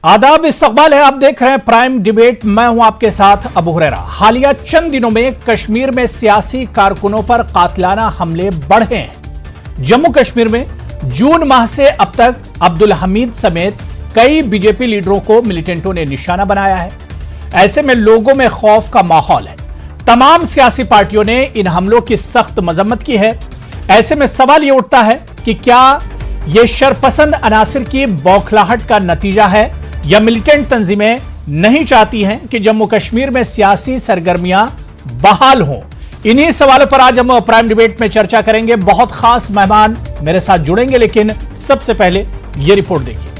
आदाब, इस्तकबाल है। आप देख रहे हैं प्राइम डिबेट। मैं हूं आपके साथ अबू हुरैरा। हालिया चंद दिनों में कश्मीर में सियासी कारकुनों पर कातिलाना हमले बढ़े हैं। जम्मू कश्मीर में जून माह से अब तक अब्दुल हमीद समेत कई बीजेपी लीडरों को मिलिटेंटों ने निशाना बनाया है। ऐसे में लोगों में खौफ का माहौल है। तमाम सियासी पार्टियों ने इन हमलों की सख्त मजम्मत की है। ऐसे में सवाल यह उठता है कि क्या यह शरपसंद अनासिर की बौखलाहट का नतीजा है या मिलिटेंट तंजीमें नहीं चाहती हैं कि जम्मू कश्मीर में सियासी सरगर्मियां बहाल हों। इन्हीं सवालों पर आज हम प्राइम डिबेट में चर्चा करेंगे। बहुत खास मेहमान मेरे साथ जुड़ेंगे, लेकिन सबसे पहले यह रिपोर्ट देखिए।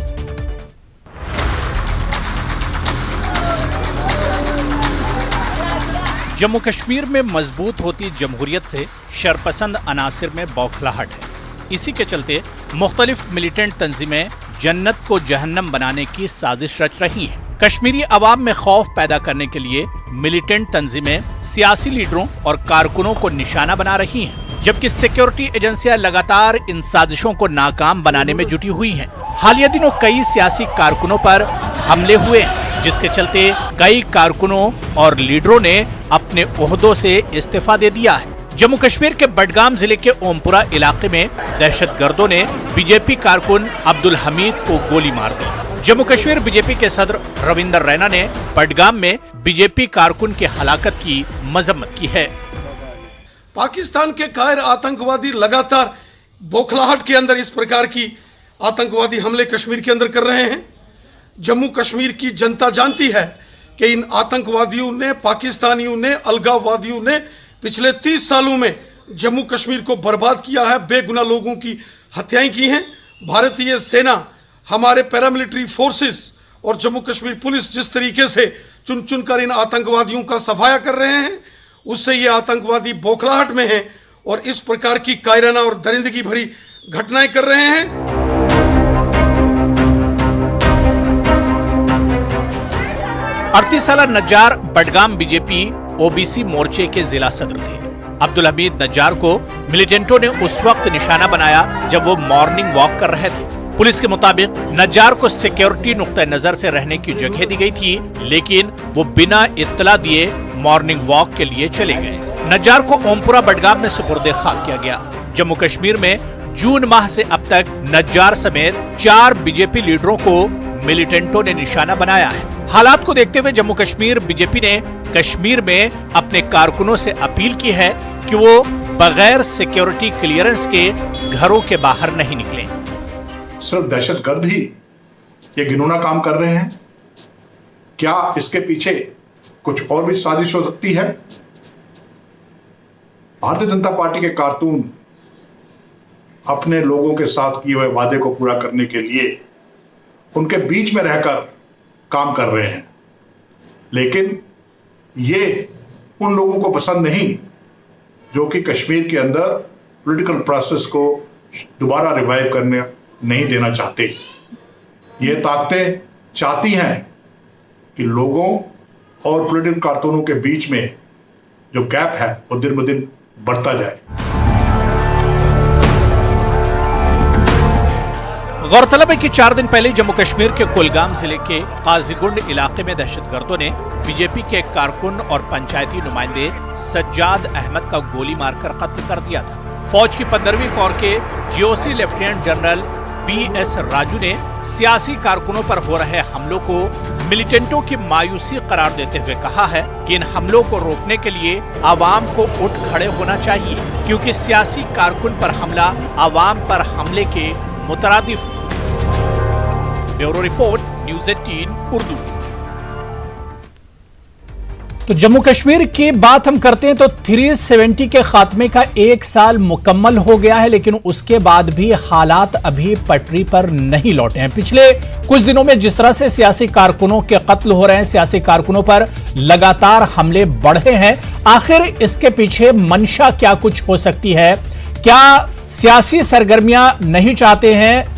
जम्मू कश्मीर में मजबूत होती जमहूरियत से शरपसंद अनासिर में बौखलाहट है। इसी के चलते मुख्तलिफ मिलिटेंट तंजीमें जन्नत को जहन्नम बनाने की साजिश रच रही हैं। कश्मीरी अवाम में खौफ पैदा करने के लिए मिलिटेंट तंजीमें सियासी लीडरों और कारकुनों को निशाना बना रही हैं, जबकि सिक्योरिटी एजेंसियां लगातार इन साजिशों को नाकाम बनाने में जुटी हुई हैं। हालिया दिनों कई सियासी कारकुनों पर हमले हुए हैं, जिसके चलते कई कारकुनों और लीडरों ने अपने ओहदों से इस्तीफा दे दिया है। जम्मू कश्मीर के बडगाम जिले के ओमपुरा इलाके में दहशतगर्दों ने बीजेपी कारकुन अब्दुल हमीद को गोली मार दी। जम्मू कश्मीर बीजेपी के सदर रविंदर रैना ने बडगाम में बीजेपी कारकुन की हलाकत की मजम्मत की है। पाकिस्तान के कायर आतंकवादी लगातार बौखलाहट के अंदर इस प्रकार की आतंकवादी हमले कश्मीर के अंदर कर रहे हैं। जम्मू कश्मीर की जनता जानती है कि इन आतंकवादियों ने, पाकिस्तानियों ने, अलगाववादियों ने पिछले 30 सालों में जम्मू कश्मीर को बर्बाद किया है। बेगुनाह लोगों की हत्याएं की हैं। भारतीय सेना, हमारे पैरामिलिट्री फोर्सेस और जम्मू कश्मीर पुलिस जिस तरीके से चुन चुनकर इन आतंकवादियों का सफाया कर रहे हैं, उससे ये आतंकवादी बौखलाहट में हैं और इस प्रकार की कायराना और दरिंदगी भरी घटनाएं कर रहे हैं। 38 साला नज्जार बडगाम बीजेपी ओबीसी मोर्चे के जिला सदर थे। अब्दुल हमीद नज्जार को मिलिटेंटों ने उस वक्त निशाना बनाया जब वो मॉर्निंग वॉक कर रहे थे। पुलिस के मुताबिक नज्जार को सिक्योरिटी नुक्ते नजर से रहने की जगह दी गई थी, लेकिन वो बिना इत्तला दिए मॉर्निंग वॉक के लिए चले गए। नज्जार को ओमपुरा बडगाम में सुपुर्दे खाक किया गया। जम्मू कश्मीर में जून माह से अब तक नज्जार समेत 4 बीजेपी लीडरों को मिलिटेंटों ने निशाना बनाया है। हालात को देखते हुए जम्मू कश्मीर बीजेपी ने कश्मीर में अपने कारकुनों से अपील की है कि वो बगैर सिक्योरिटी क्लियरेंस के घरों के बाहर नहीं निकलें। सिर्फ दहशतगर्द ही ये घिनौना काम कर रहे हैं? क्या इसके पीछे कुछ और भी साजिश हो सकती है? भारतीय जनता पार्टी के कारकुन अपने लोगों के साथ किए हुए वादे को पूरा करने के लिए उनके बीच में रहकर काम कर रहे हैं, लेकिन ये उन लोगों को पसंद नहीं जो कि कश्मीर के अंदर पॉलिटिकल प्रोसेस को दोबारा रिवाइव करने नहीं देना चाहते। ये ताकतें चाहती हैं कि लोगों और पॉलिटिकल कारकुनों के बीच में जो गैप है वो दिन ब दिन बढ़ता जाए। गौरतलब है कि 4 दिन पहले जम्मू कश्मीर के कुलगाम जिले के काजीगुंड इलाके में दहशतगर्दों ने बीजेपी के कारकुन और पंचायती नुमाइंदे सज्जाद अहमद का गोली मारकर कत्ल कर दिया था। फौज की 15वीं कोर के GOC lieutenant general BS Raju ने सियासी कारकुनों पर हो रहे हमलों को मिलिटेंटों की मायूसी करार देते हुए कहा है कि इन हमलों को रोकने के लिए आवाम को उठ खड़े होना चाहिए, क्योंकि सियासी कारकुन पर हमला आवाम पर हमले के मुतरादिफ। Bureau report, news 18 Urdu. तो जम्मू कश्मीर की बात हम करते हैं तो 370 के खात्मे का 1 साल मुकम्मल हो गया है, लेकिन उसके बाद भी हालात अभी पटरी पर नहीं लौटे हैं। पिछले कुछ दिनों में जिस तरह से सियासी कारकुनों के कत्ल हो रहे हैं, सियासी कारकुनों पर लगातार हमले बढ़े हैं, आखिर इसके पीछे मंशा क्या कुछ हो सकती है? क्या सियासी सरगर्मियां नहीं चाहते हैं,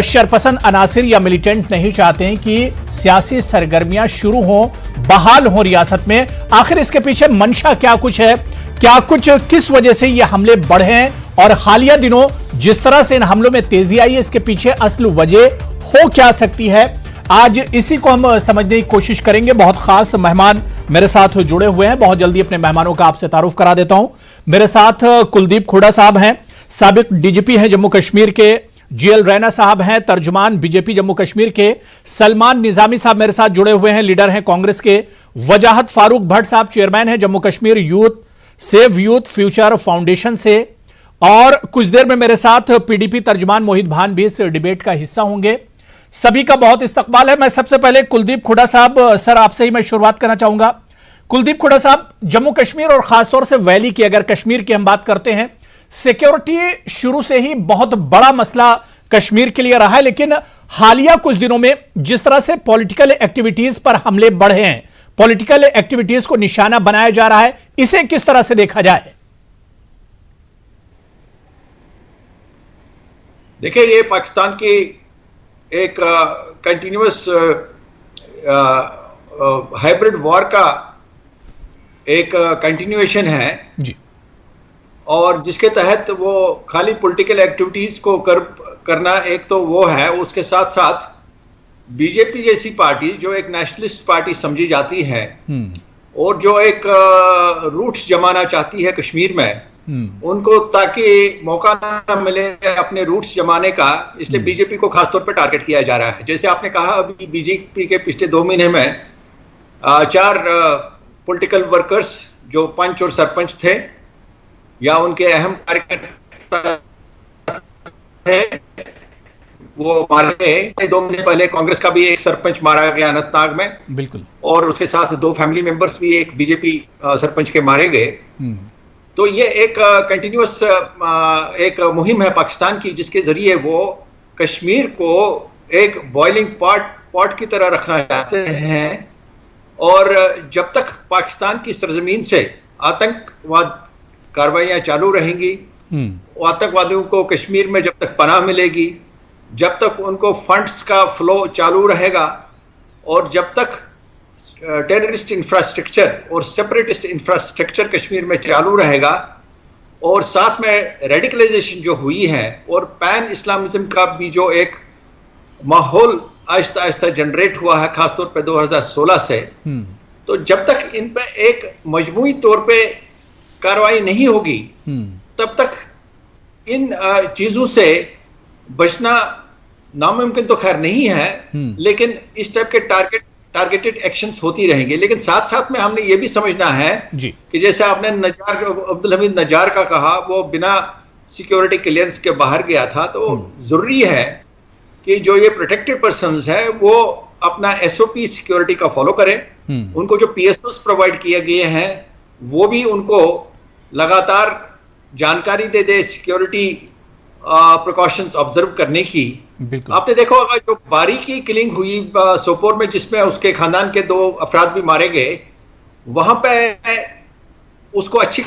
शरपसंद अनासिर या मिलिटेंट नहीं चाहते हैं कि सियासी सरगर्मियां शुरू हों, बहाल हों रियासत में? आखिर इसके पीछे मंशा क्या कुछ है? क्या कुछ, किस वजह से ये हमले बढ़े हैं? और हालिया दिनों जिस तरह से इन हमलों में तेजी आई है, इसके पीछे असल वजह हो क्या सकती है? आज इसी को हम समझने की कोशिश करेंगे। बहुत खास मेहमान मेरे साथ जुड़े हुए हैं, बहुत जल्दी अपने मेहमानों का आपसे तारुफ करा देता हूं। मेरे साथ कुलदीप खोड़ा साहब हैं, साबिक डीजीपी हैं जम्मू कश्मीर के। जीएल रैना साहब हैं, तर्जुमान बीजेपी जम्मू कश्मीर के। सलमान निजामी साहब मेरे साथ जुड़े हुए हैं, लीडर हैं कांग्रेस के। वजाहत फारूक भट्ट साहब चेयरमैन हैं Jammu Kashmir youth save youth future foundation से। और कुछ देर में मेरे साथ पीडीपी तर्जुमान मोहित भान भी इस डिबेट का हिस्सा होंगे। सभी का बहुत इस्तकबाल है। मैं सबसे पहले कुलदीप खोड़ा साहब, सर आपसे ही मैं शुरुआत करना चाहूंगा। कुलदीप खोड़ा साहब, जम्मू कश्मीर और खासतौर से वैली की, अगर कश्मीर की हम बात करते हैं, सिक्योरिटी शुरू से ही बहुत बड़ा मसला कश्मीर के लिए रहा है, लेकिन हालिया कुछ दिनों में जिस तरह से पॉलिटिकल एक्टिविटीज पर हमले बढ़े हैं, पॉलिटिकल एक्टिविटीज को निशाना बनाया जा रहा है, इसे किस तरह से देखा जाए? देखिए, ये पाकिस्तान की एक कंटिन्यूअस हाइब्रिड वॉर का एक कंटिन्यूएशन है जी, और जिसके तहत वो खाली पॉलिटिकल एक्टिविटीज को करना एक तो वो है, उसके साथ साथ बीजेपी जैसी पार्टी जो एक नेशनलिस्ट पार्टी समझी जाती है और जो एक रूट्स जमाना चाहती है कश्मीर में, उनको ताकि मौका ना मिले अपने रूट्स जमाने का, इसलिए बीजेपी को खासतौर पर टारगेट किया जा रहा है। जैसे आपने कहा, अभी बीजेपी के पिछले 2 महीने में 4 पॉलिटिकल वर्कर्स जो पंच और सरपंच थे या उनके अहम कार्यकर्ता थे वो मारे गए। 2 महीने पहले कांग्रेस का भी एक सरपंच मारा गया अनंतनाग में, बिल्कुल, और उसके साथ 2 फैमिली मेंबर्स भी एक बीजेपी सरपंच के मारे गए। तो ये एक कंटिन्यूअस एक मुहिम है पाकिस्तान की, जिसके जरिए वो कश्मीर को एक बॉइलिंग पॉट की तरह रखना चाहते हैं। और जब तक पाकिस्तान की सरजमीन से आतंकवाद कार्रवाइयां चालू रहेंगी, आतंकवादियों को कश्मीर में जब तक पनाह मिलेगी, जब तक उनको फंड्स का फ्लो चालू रहेगा, और जब तक टेररिस्ट इंफ्रास्ट्रक्चर और सेपरेटिस्ट इंफ्रास्ट्रक्चर कश्मीर में चालू रहेगा, और साथ में रेडिकलाइजेशन जो हुई है और पैन इस्लामिज्म का भी जो एक माहौल आहिस्ता आहिस्ता जनरेट हुआ है खासतौर पे 2016 से, तो जब तक इन पे एक मजमूई तौर पे कार्रवाई नहीं होगी तब तक इन चीजों से बचना नामुमकिन तो खैर नहीं है, लेकिन इस टाइप के टारगेटेड एक्शंस होती रहेंगे। लेकिन साथ साथ में हमने ये भी समझना है जी, कि जैसे आपने अब्दुल हमीद नजार का कहा, वो बिना सिक्योरिटी क्लियरेंस के बाहर गया था, तो जरूरी है कि जो ये प्रोटेक्टेड पर्सन्स है वो अपना एसओपी सिक्योरिटी का फॉलो करें। उनको जो पीएसओस प्रोवाइड किए गए हैं वो भी उनको लगातार जानकारी दे सिक्योरिटी प्रिकॉशंस ऑब्जर्व करने की। आपने देखा होगा जो बारी की किलिंग हुई सोपोर में, जिसमें उसके खानदान के 2 अफराद भी मारे गए, वहां पे उसको अच्छी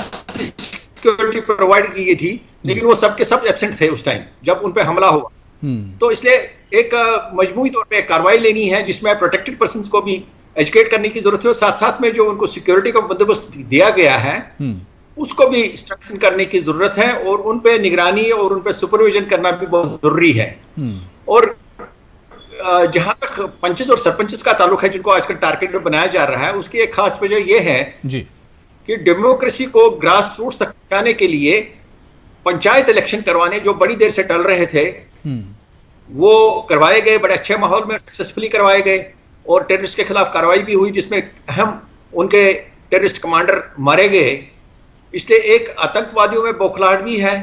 सिक्योरिटी प्रोवाइड की गई थी, लेकिन वो सबके सब एब्सेंट थे उस टाइम जब उन पे हमला हुआ। तो इसलिए एक मजमूई तौर पे कार्रवाई लेनी है जिसमें प्रोटेक्टेड पर्सन्स को भी एजुकेट करने की जरूरत है, और साथ साथ में जो उनको सिक्योरिटी का बंदोबस्त दिया गया है उसको भी स्ट्रेंथन करने की जरूरत है, और उन पे निगरानी और उन पे सुपरविजन करना भी बहुत जरूरी है। और जहां तक पंचेस और सरपंचेस का ताल्लुक है, जिनको आजकल टारगेट बनाया जा रहा है, उसकी एक खास वजह यह है जी कि डेमोक्रेसी को ग्रास रूट्स तक जाने के लिए पंचायत इलेक्शन करवाने जो बड़ी देर से टल रहे थे वो करवाए गए, बड़े अच्छे माहौल में सक्सेसफुली करवाए गए, और टेररिस्ट के खिलाफ कार्रवाई भी हुई जिसमें अहम उनके टेररिस्ट कमांडर मारे गए। इसलिए एक आतंकवादियों में बौखलाहट भी है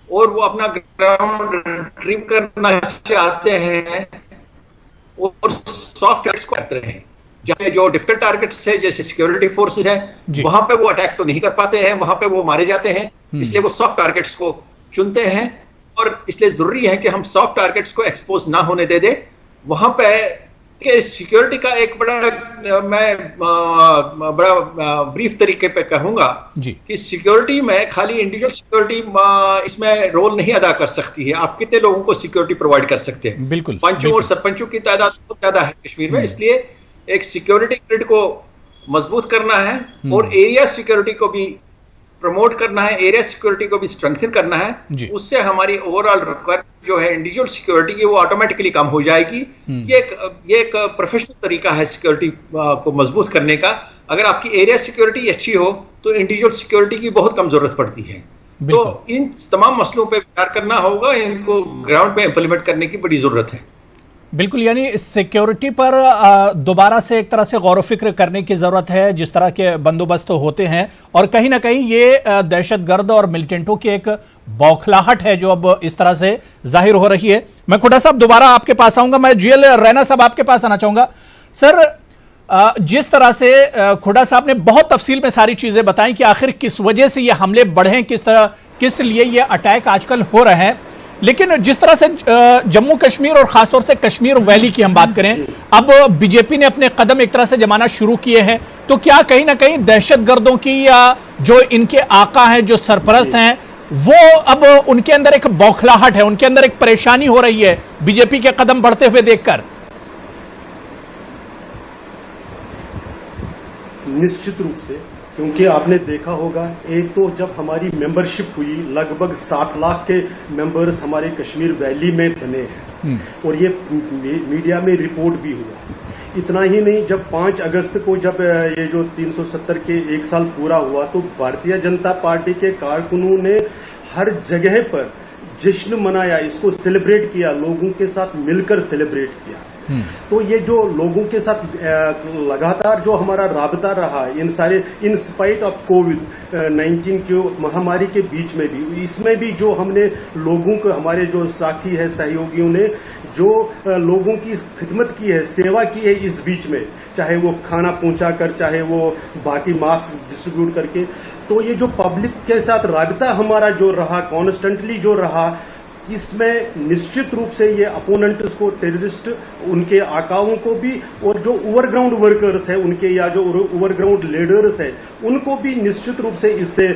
और वो अपना ग्राउंड रिट्रीव करना चाहते हैं और सॉफ्ट टारगेट्स को करते हैं। जहां जो डिफिकल्ट टारगेट्स है जैसे सिक्योरिटी फोर्सेस हैं, वहां पे वो अटैक तो नहीं कर पाते हैं, वहां पे वो मारे जाते हैं, इसलिए वो सॉफ्ट टारगेट्स को चुनते हैं। और इसलिए जरूरी है कि हम सॉफ्ट टारगेट्स को एक्सपोज ना होने दे वहां पे कि सिक्योरिटी का एक बड़ा ब्रीफ तरीके पे कहूंगा कि सिक्योरिटी में खाली इंडिविजुअल सिक्योरिटी इसमें रोल नहीं अदा कर सकती है। आप कितने लोगों को सिक्योरिटी प्रोवाइड कर सकते हैं? बिल्कुल, पंचों और सरपंचों की तादाद बहुत ज्यादा है कश्मीर में, इसलिए एक सिक्योरिटी ग्रिड को मजबूत करना है और एरिया सिक्योरिटी को भी प्रमोट करना है, एरिया सिक्योरिटी को भी स्ट्रेंथन करना है, उससे हमारी ओवरऑल रिक्वायरमेंट जो है इंडिविजुअल सिक्योरिटी की वो ऑटोमेटिकली कम हो जाएगी। ये एक प्रोफेशनल तरीका है सिक्योरिटी को मजबूत करने का। अगर आपकी एरिया सिक्योरिटी अच्छी हो तो इंडिविजुअल सिक्योरिटी की बहुत कम जरूरत पड़ती है। तो इन तमाम मसलों पे विचार करना होगा, इनको ग्राउंड पे इंप्लीमेंट करने की बड़ी जरूरत है। बिल्कुल, यानी सिक्योरिटी पर दोबारा से एक तरह से गौर फिक्र करने की जरूरत है, जिस तरह के बंदोबस्त होते हैं, और कहीं ना कहीं ये दहशतगर्द और मिलिटेंटों की एक बौखलाहट है जो अब इस तरह से जाहिर हो रही है। मैं खुदा साहब दोबारा आपके पास आऊंगा, मैं जुएल रैना साहब आपके पास आना चाहूंगा। सर, जिस तरह से खुदा साहब ने बहुत तफसील में सारी चीजें बताई कि आखिर किस वजह से ये हमले बढ़े, किस लिए ये अटैक आजकल हो रहे हैं, लेकिन जिस तरह से जम्मू कश्मीर और खासतौर से कश्मीर वैली की हम बात करें, अब बीजेपी ने अपने कदम एक तरह से जमाना शुरू किए हैं, तो क्या कहीं ना कहीं दहशतगर्दों की या जो इनके आका हैं, जो सरपरस्त हैं, वो अब उनके अंदर एक बौखलाहट है, उनके अंदर एक परेशानी हो रही है बीजेपी के कदम बढ़ते हुए देखकर? निश्चित रूप से, क्योंकि आपने देखा होगा, एक तो जब हमारी मेंबरशिप हुई लगभग 7 लाख के मेंबर्स हमारे कश्मीर वैली में बने हैं, और ये मीडिया में रिपोर्ट भी हुआ। इतना ही नहीं, जब 5 अगस्त को जब ये जो 370 के 1 साल पूरा हुआ, तो भारतीय जनता पार्टी के कारकुनों ने हर जगह पर जश्न मनाया, इसको सेलिब्रेट किया, लोगों के साथ मिलकर सेलिब्रेट किया। तो ये जो लोगों के साथ लगातार जो हमारा राबता रहा, इन स्पाइट ऑफ कोविड-19 जो महामारी के बीच में भी, इसमें भी जो हमने लोगों को, हमारे जो साथी है, सहयोगियों ने जो लोगों की खिदमत की है, सेवा की है इस बीच में, चाहे वो खाना पहुंचा कर, चाहे वो बाकी मास्क डिस्ट्रीब्यूट करके, तो ये जो पब्लिक के साथ राबता हमारा जो रहा, कॉन्स्टेंटली जो रहा, इसमें निश्चित रूप से ये अपोनेंट्स को, टेररिस्ट, उनके आकाओं को भी, और जो ओवरग्राउंड वर्कर्स है उनके, या जो ओवरग्राउंड लीडर्स है, उनको भी निश्चित रूप से इससे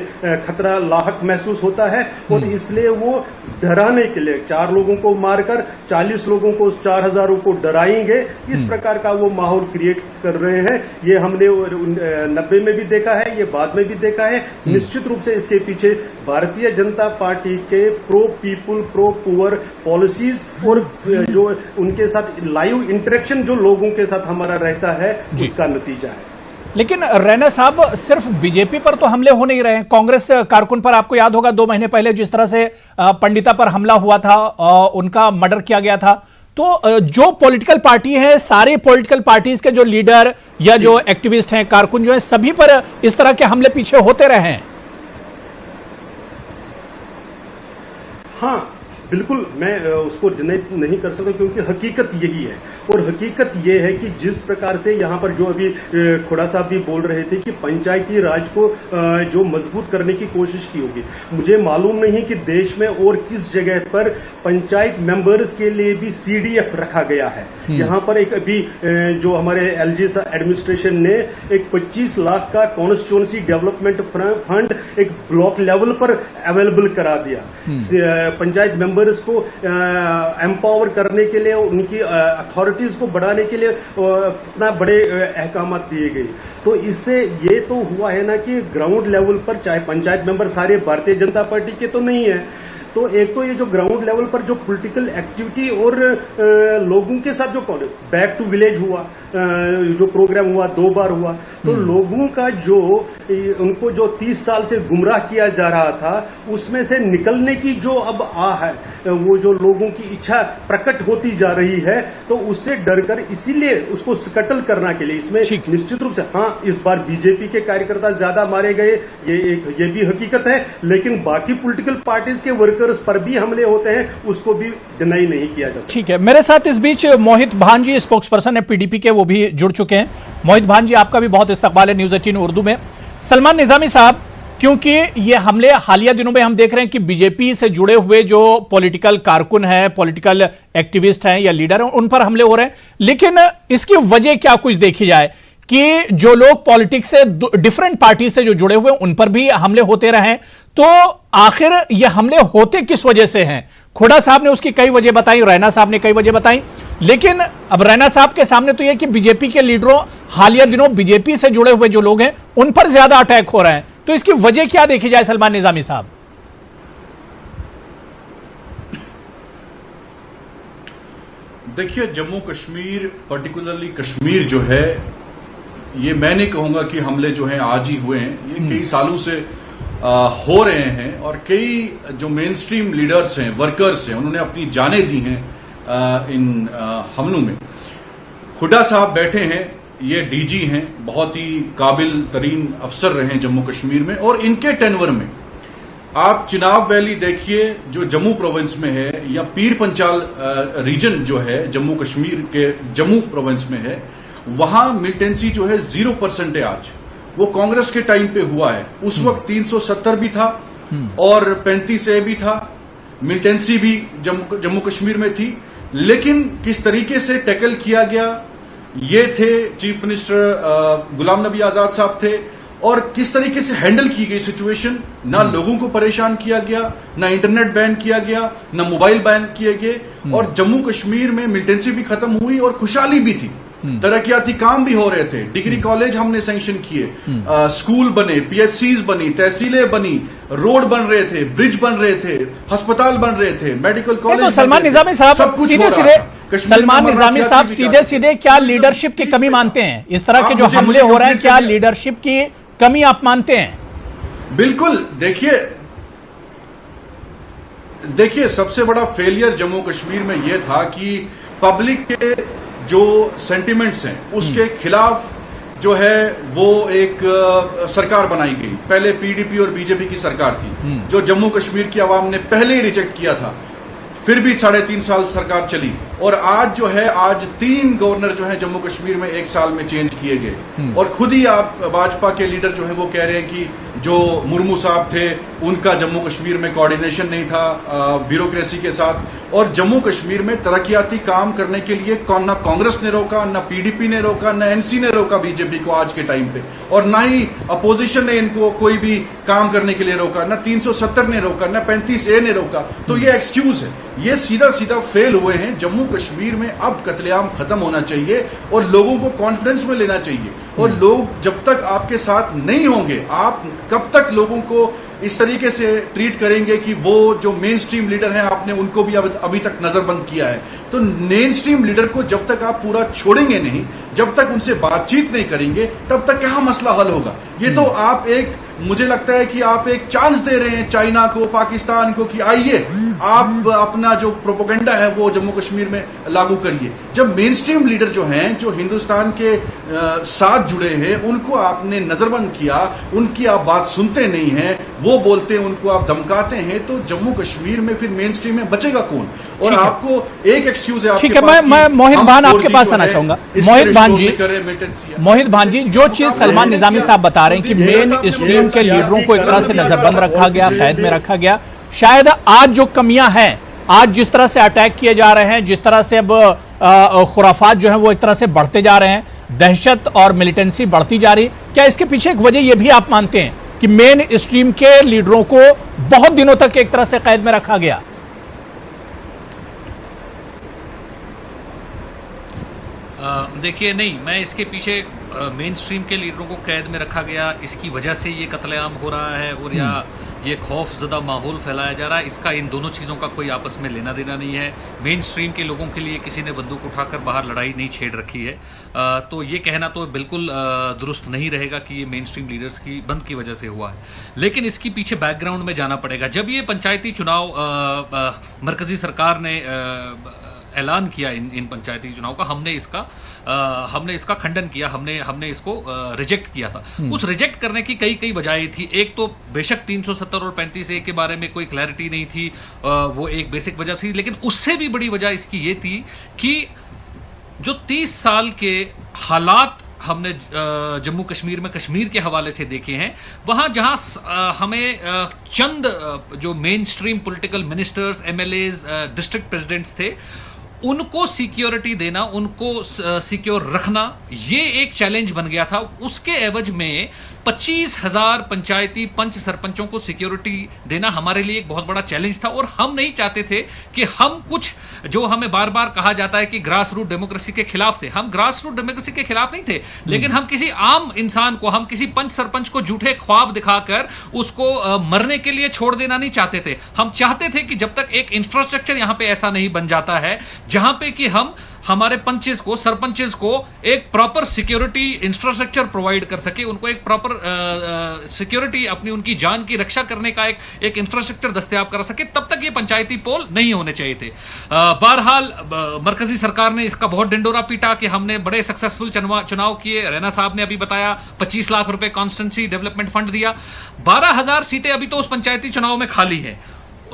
खतरा लाहक महसूस होता है। और इसलिए वो डराने के लिए 4 लोगों को मारकर 40 लोगों को, 4000 को डराएंगे, इस प्रकार का वो माहौल क्रिएट कर रहे हैं। ये हमने 90 में भी देखा है, ये बाद में भी देखा है। निश्चित रूप से इसके पीछे भारतीय जनता पार्टी के pro people, pro poor policies और जो उनके साथ लाइव इंटरेक्शन जो लोगों के साथ हमारा रहता है, उसका नतीजा है। लेकिन रैना साहब, सिर्फ बीजेपी पर तो हमले हो नहीं रहे हैं, कांग्रेस कारकुन पर आपको याद होगा 2 महीने पहले जिस तरह से पंडिता पर हमला हुआ था, उनका मर्डर किया गया था। तो जो पॉलिटिकल पार्टी है, सारे पॉलिटिकल पार्टीज के जो लीडर या जो एक्टिविस्ट हैं, कारकुन जो हैं, सभी पर इस तरह के हमले पीछे होते रहे हैं। हाँ, बिल्कुल, मैं उसको डिनाई नहीं कर सकता, क्योंकि हकीकत यही है। और हकीकत ये है कि जिस प्रकार से यहाँ पर जो अभी खुड़ा साहब भी बोल रहे थे कि पंचायती राज को जो मजबूत करने की कोशिश की होगी, मुझे मालूम नहीं कि देश में और किस जगह पर पंचायत मेंबर्स के लिए भी CDF रखा गया है। यहाँ पर एक अभी जो हमारे LG एडमिनिस्ट्रेशन ने एक 25 लाख का कॉन्स्टिट्यूएंसी डेवलपमेंट फंड एक ब्लॉक लेवल पर अवेलेबल करा दिया पंचायत मेंबर्स को एम्पावर करने के लिए, उनकी अथॉरिटीज को बढ़ाने के लिए इतना बड़े अहकाम दिए गए। तो इससे ये तो हुआ है ना कि ग्राउंड लेवल पर, चाहे पंचायत मेंबर सारे भारतीय जनता पार्टी के तो नहीं है, तो एक तो ये जो ग्राउंड लेवल पर जो पॉलिटिकल एक्टिविटी और लोगों के साथ जो बैक टू विलेज हुआ, जो प्रोग्राम हुआ 2 बार हुआ, तो लोगों का जो उनको जो 30 साल से गुमराह किया जा रहा था, उसमें से निकलने की जो अब है, वो जो लोगों की इच्छा प्रकट होती जा रही है, तो उससे डरकर इसीलिए उसको स्कटल करना के लिए इसमें निश्चित रूप से, हाँ, इस बार बीजेपी के कार्यकर्ता ज्यादा मारे गए, ये भी हकीकत है, लेकिन बाकी पॉलिटिकल पार्टीज के वर्कर्स पर भी हमले होते हैं, उसको भी डिनाई नहीं किया जा सकता। ठीक है, मेरे साथ इस बीच मोहित भांजी, स्पोक्स पर्सन है PDP के, वो भी जुड़ चुके हैं। मोहित भांजी, आपका भी बहुत इस्तकबाल है न्यूज़ 18 उर्दू में। सलमान निजामी साहब, क्योंकि ये हमले हालिया दिनों में हम देख रहे हैं कि बीजेपी से जुड़े हुए जो पॉलिटिकल कारकुन हैं, पॉलिटिकल एक्टिविस्ट हैं या लीडर हैं, उन पर हमले हो रहे हैं, लेकिन इसकी वजह क्या कुछ देखी जाए कि जो लोग पॉलिटिक्स से, डिफरेंट पार्टी से जो जुड़े हुए हैं, उन पर भी हमले होते रहे, तो आखिर ये हमले होते किस वजह से हैं? खुड़ा साहब ने उसकी कई वजह बताई, रैना साहब ने कई वजह बताई, लेकिन अब रैना साहब के सामने तो यह कि बीजेपी के लीडरों, हालिया दिनों बीजेपी से जुड़े हुए जो लोग हैं, उन पर ज्यादा अटैक हो रहे हैं, तो इसकी वजह क्या देखी जाए सलमान निजामी साहब? देखिए, जम्मू कश्मीर, पर्टिकुलरली कश्मीर जो है, ये मैं नहीं कहूंगा कि हमले जो हैं आज ही हुए हैं, ये कई सालों से हो रहे हैं और कई जो मेन स्ट्रीम लीडर्स हैं, वर्कर्स हैं, उन्होंने अपनी जानें दी हैं इन हमलों में। हुड्डा साहब बैठे हैं, ये डीजी हैं, बहुत ही काबिल तरीन अफसर रहे हैं जम्मू कश्मीर में, और इनके टेनवर में आप चिनाब वैली देखिए जो जम्मू प्रोविंस में है, या पीर पंचाल रीजन जो है जम्मू कश्मीर के जम्मू प्रोविंस में है, वहां मिलिटेंसी जो है 0% है आज। वो कांग्रेस के टाइम पे हुआ है, उस वक्त 370 भी था और 35A भी था, मिलिटेंसी भी जम्मू कश्मीर में थी। लेकिन किस तरीके से टैकल किया गया, ये थे चीफ मिनिस्टर गुलाम नबी आजाद साहब थे, और किस तरीके से हैंडल की गई सिचुएशन। ना लोगों को परेशान किया गया, ना इंटरनेट बैन किया गया, ना मोबाइल बैन किए गए, और जम्मू कश्मीर में मिलिटेंसी भी खत्म हुई और खुशहाली भी थी, तरक्याती काम भी हो रहे थे, डिग्री कॉलेज हमने सैंक्शन किए, स्कूल बने, PHCs बनी, तहसीलें बनी, रोड बन रहे थे, ब्रिज बन रहे थे, अस्पताल बन रहे थे, मेडिकल कॉलेज। तो सलमान निजामी साहब सीधे सीधे क्या लीडरशिप की कमी मानते हैं? इस तरह के जो हमले हो रहे हैं, क्या लीडरशिप की कमी आप मानते हैं? बिल्कुल। देखिए सबसे बड़ा फेलियर जम्मू कश्मीर में यह था कि पब्लिक के जो सेंटिमेंट्स हैं उसके खिलाफ जो है वो एक सरकार बनाई गई। पहले PDP और BJP की सरकार थी जो जम्मू कश्मीर की आवाम ने पहले ही रिजेक्ट किया था, फिर भी 3.5 साल सरकार चली, और आज जो है, आज 3 गवर्नर जो है जम्मू कश्मीर में 1 साल में चेंज किए गए। और खुद ही आप भाजपा के लीडर जो है वो कह रहे हैं कि जो मुर्मू साहब थे उनका जम्मू कश्मीर में कोऑर्डिनेशन नहीं था ब्यूरोक्रेसी के साथ, और जम्मू कश्मीर में तरक्याती काम करने के लिए ना कांग्रेस ने रोका, ना PDP ने रोका, ना NC ने रोका BJP को आज के टाइम पे, और ना ही अपोजिशन ने इनको कोई भी काम करने के लिए रोका, ना 370 ने रोका, ना 35A ने रोका। तो ये एक्सक्यूज है, ये सीधा सीधा फेल हुए हैं। जम्मू कश्मीर में अब कत्लेआम खत्म होना चाहिए और लोगों को कॉन्फिडेंस में लेना चाहिए, और लोग जब तक आपके साथ नहीं होंगे, आप कब तक लोगों को इस तरीके से ट्रीट करेंगे कि वो जो मेन स्ट्रीम लीडर हैं आपने उनको भी अभी तक नजरबंद किया है। तो मेन स्ट्रीम लीडर को जब तक आप पूरा छोड़ेंगे नहीं, जब तक उनसे बातचीत नहीं करेंगे, तब तक क्या मसला हल होगा? ये तो आप मुझे लगता है कि आप एक चांस दे रहे हैं चाइना को, पाकिस्तान को कि आइए आप अपना जो प्रोपेगेंडा है वो जम्मू कश्मीर में लागू करिए। जब मेन स्ट्रीम लीडर जो हैं, जो हिंदुस्तान के साथ जुड़े हैं, उनको आपने नजरबंद किया, उनकी आप बात सुनते नहीं हैं, वो बोलते हैं, उनको आप धमकाते हैं, तो जम्मू कश्मीर में फिर मेन स्ट्रीम में बचेगा कौन? और आपको एक एक्सक्यूज है। ठीक है, मैं मोहित भान आपके पास आना चाहूंगा। मोहित भान जी, जो चीज सलमान निजामी साहब बता रहे हैं कि मेन स्ट्रीम के लीडरों को एक तरह से नजरबंद रखा गया, कैद में रखा गया, शायद आज जो कमियां हैं, आज जिस तरह से अटैक किए जा रहे हैं, जिस तरह से अब खुराफात जो है वो एक तरह से बढ़ते जा रहे हैं, दहशत और मिलिटेंसी बढ़ती जा रही, क्या इसके पीछे एक वजह यह भी आप मानते हैं कि मेन स्ट्रीम के लीडरों को बहुत दिनों तक एक तरह से कैद में रखा गया? देखिए, नहीं, मैं इसके पीछे मेन स्ट्रीम के लीडरों को कैद में रखा गया, इसकी वजह से ये कत्लेआम हो रहा है और या ये खौफजदा माहौल फैलाया जा रहा है, इसका इन दोनों चीज़ों का कोई आपस में लेना देना नहीं है। मेन स्ट्रीम के लोगों के लिए किसी ने बंदूक उठाकर बाहर लड़ाई नहीं छेड़ रखी है, तो ये कहना तो बिल्कुल दुरुस्त नहीं रहेगा कि ये मेन स्ट्रीम लीडर्स की बंद की वजह से हुआ है। लेकिन इसकी पीछे बैकग्राउंड में जाना पड़ेगा। जब ये पंचायती चुनाव मरकज़ी सरकार ने ऐलान किया इन पंचायती चुनाव का, हमने इसका खंडन किया, हमने इसको रिजेक्ट किया था। उस रिजेक्ट करने की कई वजहें थी। एक तो बेशक 370 और 35A के बारे में कोई क्लैरिटी नहीं थी, वो एक बेसिक वजह थी, लेकिन उससे भी बड़ी वजह इसकी ये थी कि जो 30 साल के हालात हमने जम्मू कश्मीर में कश्मीर के हवाले से देखे हैं, वहाँ जहाँ हमें चंद जो mainstream political ministers, MLAs, district presidents थे, उनको सिक्योरिटी देना, उनको सिक्योर रखना, ये एक चैलेंज बन गया था। उसके एवज में 25,000 पंचायती पंच सरपंचों को सिक्योरिटी देना हमारे लिए एक बहुत बड़ा चैलेंज था, और हम नहीं चाहते थे कि हम कुछ जो हमें बार बार कहा जाता है कि ग्रास रूट डेमोक्रेसी के खिलाफ थे, हम ग्रास रूट डेमोक्रेसी के खिलाफ नहीं थे, लेकिन हम किसी आम इंसान को, हम किसी पंच सरपंच को झूठे ख्वाब दिखाकर उसको मरने के लिए छोड़ देना नहीं चाहते थे। हम चाहते थे कि जब तक एक इंफ्रास्ट्रक्चर यहां पे ऐसा नहीं बन जाता है जहां पे कि हम हमारे पंचेस को, सरपंचेस को एक प्रॉपर सिक्योरिटी इंफ्रास्ट्रक्चर प्रोवाइड कर सके, उनको एक प्रॉपर सिक्योरिटी, अपनी उनकी जान की रक्षा करने का एक इंफ्रास्ट्रक्चर दस्तयाब कर सके, तब तक ये पंचायती पोल नहीं होने चाहिए थे। बहरहाल मरकजी सरकार ने इसका बहुत डिंडोरा पीटा कि हमने बड़े सक्सेसफुल चुनाव किए। रैना साहब ने अभी बताया 25 लाख रुपए कॉन्स्टिट्यूंसी डेवलपमेंट फंड दिया। 12,000 सीटें अभी तो उस पंचायती चुनाव में खाली है।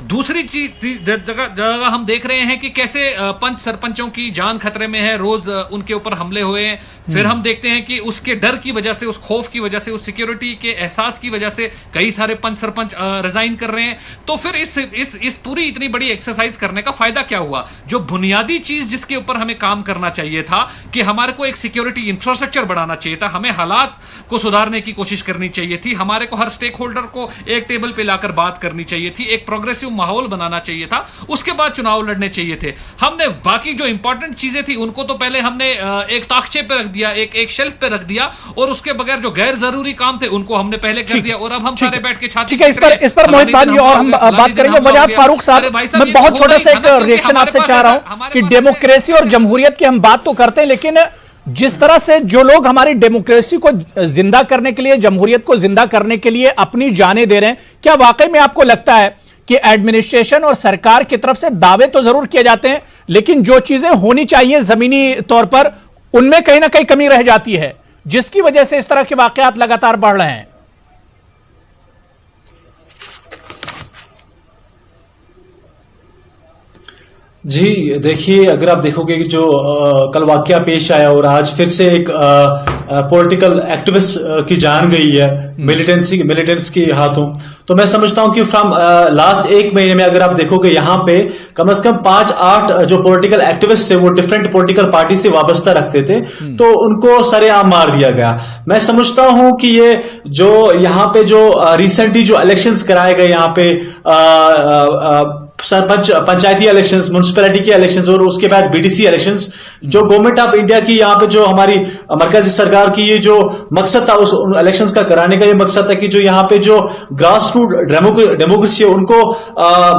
दूसरी चीज जगह हम देख रहे हैं कि कैसे पंच सरपंचों की जान खतरे में है, रोज उनके ऊपर हमले हुए हैं। फिर हम देखते हैं कि उसके डर की वजह से, उस खौफ की वजह से, उस सिक्योरिटी के एहसास की वजह से कई सारे पंच सरपंच रिजाइन कर रहे हैं। तो फिर इस पूरी इतनी बड़ी एक्सरसाइज करने का फायदा क्या हुआ? जो बुनियादी चीज जिसके ऊपर हमें काम करना चाहिए था कि हमारे को एक सिक्योरिटी इंफ्रास्ट्रक्चर बढ़ाना चाहिए था, हमें हालात को सुधारने की कोशिश करनी चाहिए थी, हमारे को हर स्टेक होल्डर को एक टेबल पे लाकर बात करनी चाहिए थी, एक प्रोग्रेसिव माहौल बनाना चाहिए था, उसके बाद चुनाव लड़ने चाहिए थे। हमने बाकी जो इंपॉर्टेंट चीजें थी उनको तो पहले हमने एक ताकचे पे रख दिया, एक शेल्फ पे रख दिया, और उसके बगैर जो गैर जरूरी काम थे उनको हमने पहले कर दिया, और अब हम सारे बैठ के छाती ठीक है। इस पर मोहित भाई और हम बात करेंगे। वजाहत फारूक साहब, मैं बहुत छोटा सा एक रिएक्शन आपसे चाह रहा हूं कि डेमोक्रेसी और जमहूरियत की हम बात तो करते हैं, लेकिन जिस तरह से जो लोग हमारी डेमोक्रेसी को जिंदा करने के लिए, जमहूरियत को जिंदा करने के लिए अपनी जानें दे रहे हैं, क्या वाकई में आपको लगता है कि एडमिनिस्ट्रेशन और सरकार की तरफ से दावे तो जरूर किए जाते हैं, लेकिन जो चीजें होनी चाहिए जमीनी तौर पर उनमें कहीं ना कहीं कमी रह जाती है, जिसकी वजह से इस तरह के वाकयात लगातार बढ़ रहे हैं? जी देखिए, अगर आप देखोगे कि जो कल वाकया पेश आया और आज फिर से एक पॉलिटिकल एक्टिविस्ट की जान गई है मिलिटेंट्स के हाथों, तो मैं समझता हूं कि फ्रॉम लास्ट एक महीने में अगर आप देखोगे यहाँ पे कम से कम 5-8 जो पॉलिटिकल एक्टिविस्ट थे वो डिफरेंट पॉलिटिकल पार्टी से वाबस्ता रखते थे, तो उनको सरेआम मार दिया गया। मैं समझता हूं कि ये जो यहाँ पे जो रिसेंटली जो इलेक्शंस कराए गए यहाँ पे सरपंच पंचायती इलेक्शंस, म्युनिसिपैलिटी के इलेक्शंस और उसके बाद बीटीसी इलेक्शंस, जो गवर्नमेंट ऑफ इंडिया की यहाँ पे जो हमारी मरकजी सरकार की ये जो मकसद था उस इलेक्शंस का कराने का ये मकसद था कि जो यहाँ पे जो ग्रास रूट डेमोक्रेसी है उनको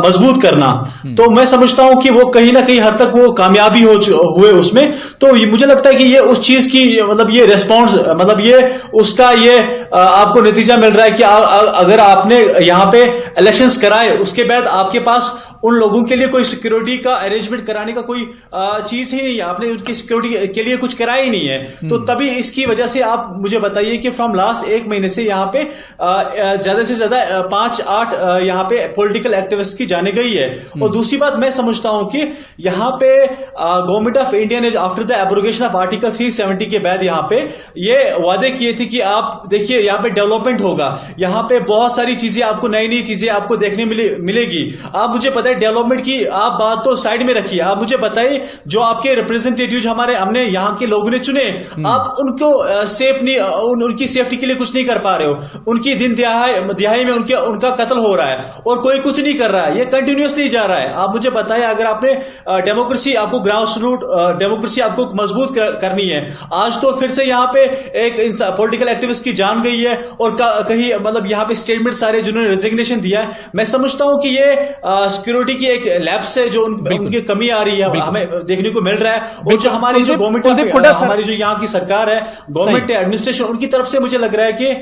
मजबूत करना। तो मैं समझता हूं कि वो कहीं ना कहीं हद तक वो कामयाबी हुए उसमें। तो मुझे लगता है कि ये उस चीज की मतलब ये रेस्पॉन्स मतलब ये उसका ये आपको नतीजा मिल रहा है कि अगर आपने यहाँ पे इलेक्शंस कराए उसके बाद आपके पास उन लोगों के लिए कोई सिक्योरिटी का अरेंजमेंट कराने का कोई चीज ही नहीं है, आपने उनकी सिक्योरिटी के लिए कुछ करा ही नहीं है। तो तभी इसकी वजह से आप मुझे बताइए कि फ्रॉम लास्ट एक महीने से यहाँ पे ज्यादा से ज्यादा 5-8 यहाँ पे पॉलिटिकल एक्टिविस्ट की जाने गई है। और दूसरी बात मैं समझता हूं कि यहाँ पे गवर्नमेंट ऑफ इंडिया ने after the abrogation of article 370 के बाद यहाँ पे ये वादे किए थे कि आप देखिए यहाँ पे डेवलपमेंट होगा, यहाँ पे बहुत सारी चीजें आपको नई नई चीजें आपको देखने मिलेगी। आप मुझे पता है डेवलपमेंट की आप बात तो साइड में रखिए, आप मुझे बताइए जो आपके रिप्रेजेंटेटिव हमने यहाँ के लोगों ने चुने, आप उनको सेफ नहीं, उनकी सेफ्टी के लिए कुछ नहीं कर पा रहे हो। उनकी दिन दिहाई में उनका कत्ल हो रहा है और कोई कुछ नहीं कर रहा है, ये कंटिन्यूसली जा रहा है। आप मुझे बताइए, अगर आपने डेमोक्रेसी आपको ग्रास रूट डेमोक्रेसी आपको मजबूत करनी है, आज तो फिर से यहाँ पे एक पॉलिटिकल एक्टिविस्ट की जान गई है और कहीं मतलब यहाँ पे स्टेटमेंट सारे जिन्होंने रेजिग्नेशन दिया है। मैं समझता हूं कि ये सिक्योरिटी की एक लैप्स है जो उनकी कमी आ रही है, हमें देखने को मिल रहा है। और जो हमारी जो गवर्नमेंट हमारी जो यहाँ की सरकार है, गवर्नमेंट एडमिनिस्ट्रेशन, उनकी तरफ से मुझे लग रहा है कि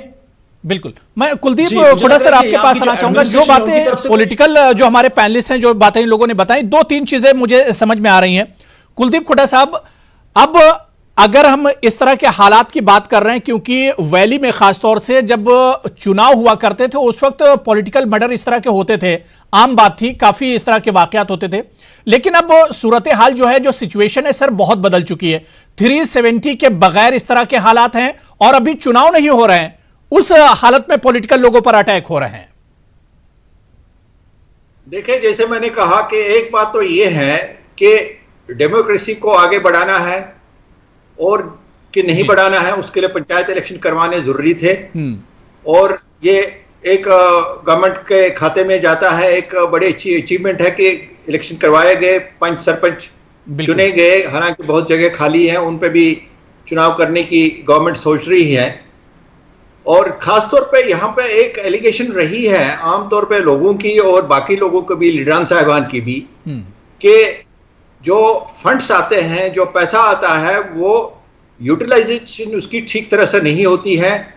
बिल्कुल। मैं कुलदीप खुड़ा सर आपके पास आना चाहूंगा। जो बातें पॉलिटिकल जो हमारे पैनलिस्ट हैं, जो बातें इन लोगों ने बताई, 2-3 चीजें मुझे समझ में आ रही हैं। कुलदीप खुड़ा साहब, अब अगर हम इस तरह के हालात की बात कर रहे हैं, क्योंकि वैली में खासतौर से जब चुनाव हुआ करते थे उस वक्त पॉलिटिकल मर्डर इस तरह के होते थे, आम बात थी, काफी इस तरह के वाकयात होते थे। लेकिन अब सूरत हाल जो है, जो सिचुएशन है सर, बहुत बदल चुकी है। 370 के बगैर इस तरह के हालात हैं और अभी चुनाव नहीं हो रहे हैं, उस हालत में पॉलिटिकल लोगों पर अटैक हो रहे हैं। देखिए, जैसे मैंने कहा कि एक बात तो यह है कि डेमोक्रेसी को आगे बढ़ाना है और कि नहीं बढ़ाना है, उसके लिए पंचायत इलेक्शन करवाने जरूरी थे। और ये एक गवर्नमेंट के खाते में जाता है, एक बड़ी अच्छी अचीवमेंट है कि इलेक्शन करवाए गए, पंच सरपंच चुने गए, हालांकि बहुत जगह खाली है, उन पे भी चुनाव करने की गवर्नमेंट सोच रही है। और खासतौर पे यहाँ पे एक एलिगेशन रही है आमतौर पे लोगों की और बाकी लोगों को भी, लीडरान साहिबान की भी, कि जो फंड्स आते हैं, जो पैसा आता है, वो यूटिलाइजेशन उसकी ठीक तरह से नहीं होती है।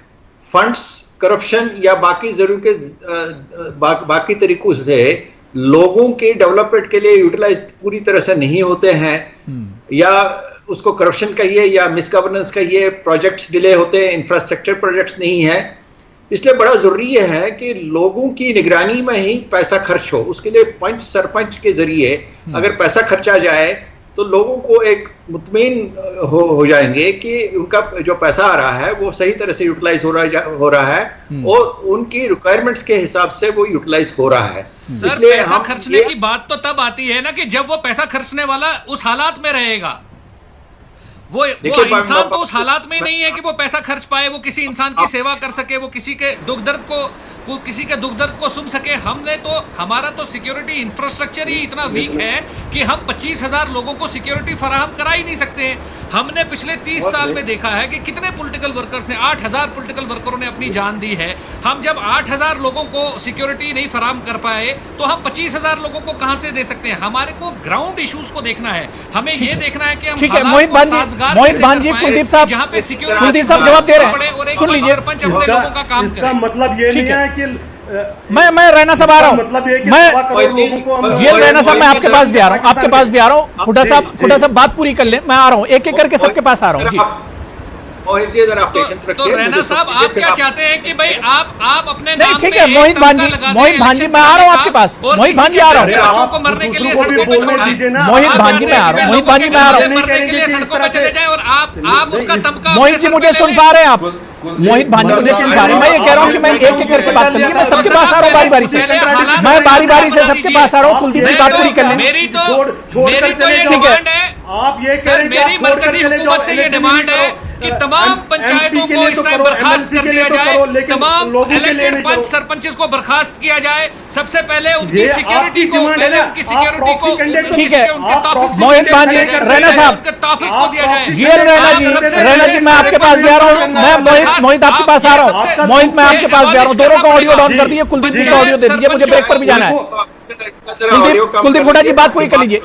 फंड्स करप्शन या बाकी बाकी तरीकों से लोगों के डेवलपमेंट के लिए यूटिलाइज पूरी तरह से नहीं होते हैं, या उसको करप्शन कहिए या मिसगवर्नेंस कहिए, प्रोजेक्ट्स डिले होते हैं, इंफ्रास्ट्रक्चर प्रोजेक्ट्स नहीं है। इसलिए बड़ा जरूरी है कि लोगों की निगरानी में ही पैसा खर्च हो। उसके लिए पंच सरपंच के जरिए अगर पैसा खर्चा जाए तो लोगों को एक मुतमईन हो जाएंगे कि उनका जो पैसा आ रहा है वो सही तरह से यूटिलाइज हो रहा है और उनकी रिक्वायरमेंट्स के हिसाब से वो यूटिलाइज हो रहा है। इसलिए पैसा खर्चने की बात तो तब आती है ना कि जब वो पैसा खर्चने वाला उस हालात में रहेगा। वो इंसान तो उस हालात में ही नहीं है कि वो पैसा खर्च पाए, वो किसी इंसान की सेवा कर सके, वो किसी के दुख दर्द को सुन सके। हमारा तो सिक्योरिटी इंफ्रास्ट्रक्चर ही इतना वीक है कि हम 25,000 लोगों को सिक्योरिटी फराहम करा ही नहीं सकते। हमने पिछले 30 साल में देखा है कि कितने पॉलिटिकल वर्कर्स ने, 8,000 पॉलिटिकल वर्करों ने अपनी जान दी है। हम जब 8,000 लोगों को सिक्योरिटी नहीं फराहम कर पाए तो हम 25,000 लोगों को कहां से दे सकते हैं? हमारे को ग्राउंड इश्यूज को देखना है, हमें ये देखना है कि हम ठीक है। मोहित भांजी, कुलदीप साहब, जहां पे सिक्योरिटी कुलदीप साहब जवाब दे रहे हैं, सुन लीजिए। सरपंच अपने लोगों का काम करे। इसका मतलब ये नहीं है कि मैं रैना साहब आ रहा हूँ, मतलब ये कि मैं जीएल रैना साहब, मैं आपके पास भी आ रहा हूँ, खुदा साहब बात पूरी कर ले, मैं आ रहा हूँ, एक एक करके सबके पास आ रहा हूँ जी। तो रैना साहब, आप क्या चाहते हैं कि भाई आप अपने नहीं, ठीक है मोहित भांजी मैं आ रहा हूँ आपके पास, मोहित भांजी आ रहा हूँ, बच्चों को मरने के लिए सड़कों पे छोड़ दीजिए ना। मोहित भांजी मैं आ रहा हूँ, मरने के लिए सड़कों पे चले जाए और आप उसका तमका। मोहित जी मुझे सुन पा रहे हैं आप? मोहित भांजी मुझे सुन पा रहे हैं? मैं ये कह रहा हूँ कि मैं एक एक करके बात कर लीजिए, मैं सबके पास आ रहा हूँ बारी बारी से, मैं बारी बारी से सबके पास आ रहा हूँ। कुलदीप की बात पूरी कर लें। मेरी तो ये डिमांड है, आप ये सर, मेरी मरकजी हुकूमत से ये डिमांड है कि तमाम पंचायतों को इस टाइम बर्खास्त कर दिया जाए, तमाम इलेक्टेड पंच सरपंचेस को बर्खास्त किया जाए। सबसे पहले उनकी सिक्योरिटी को, ठीक है मोहित भांजी, रैना साहब, दिया जाए। जीएल रैना जी मैं आपके पास जा रहा हूँ, मैं मोहित आपके पास आ रहा हूँ, मोहित मैं आपके पास जा रहा हूँ। दोनों का ऑडियो डाउन कर दीजिए, कुलदीप जी का ऑडियो दे दीजिए, मुझे ब्रेक पर भी जाना है। कुलदीप हुड्डा जी बात पूरी कर लीजिए।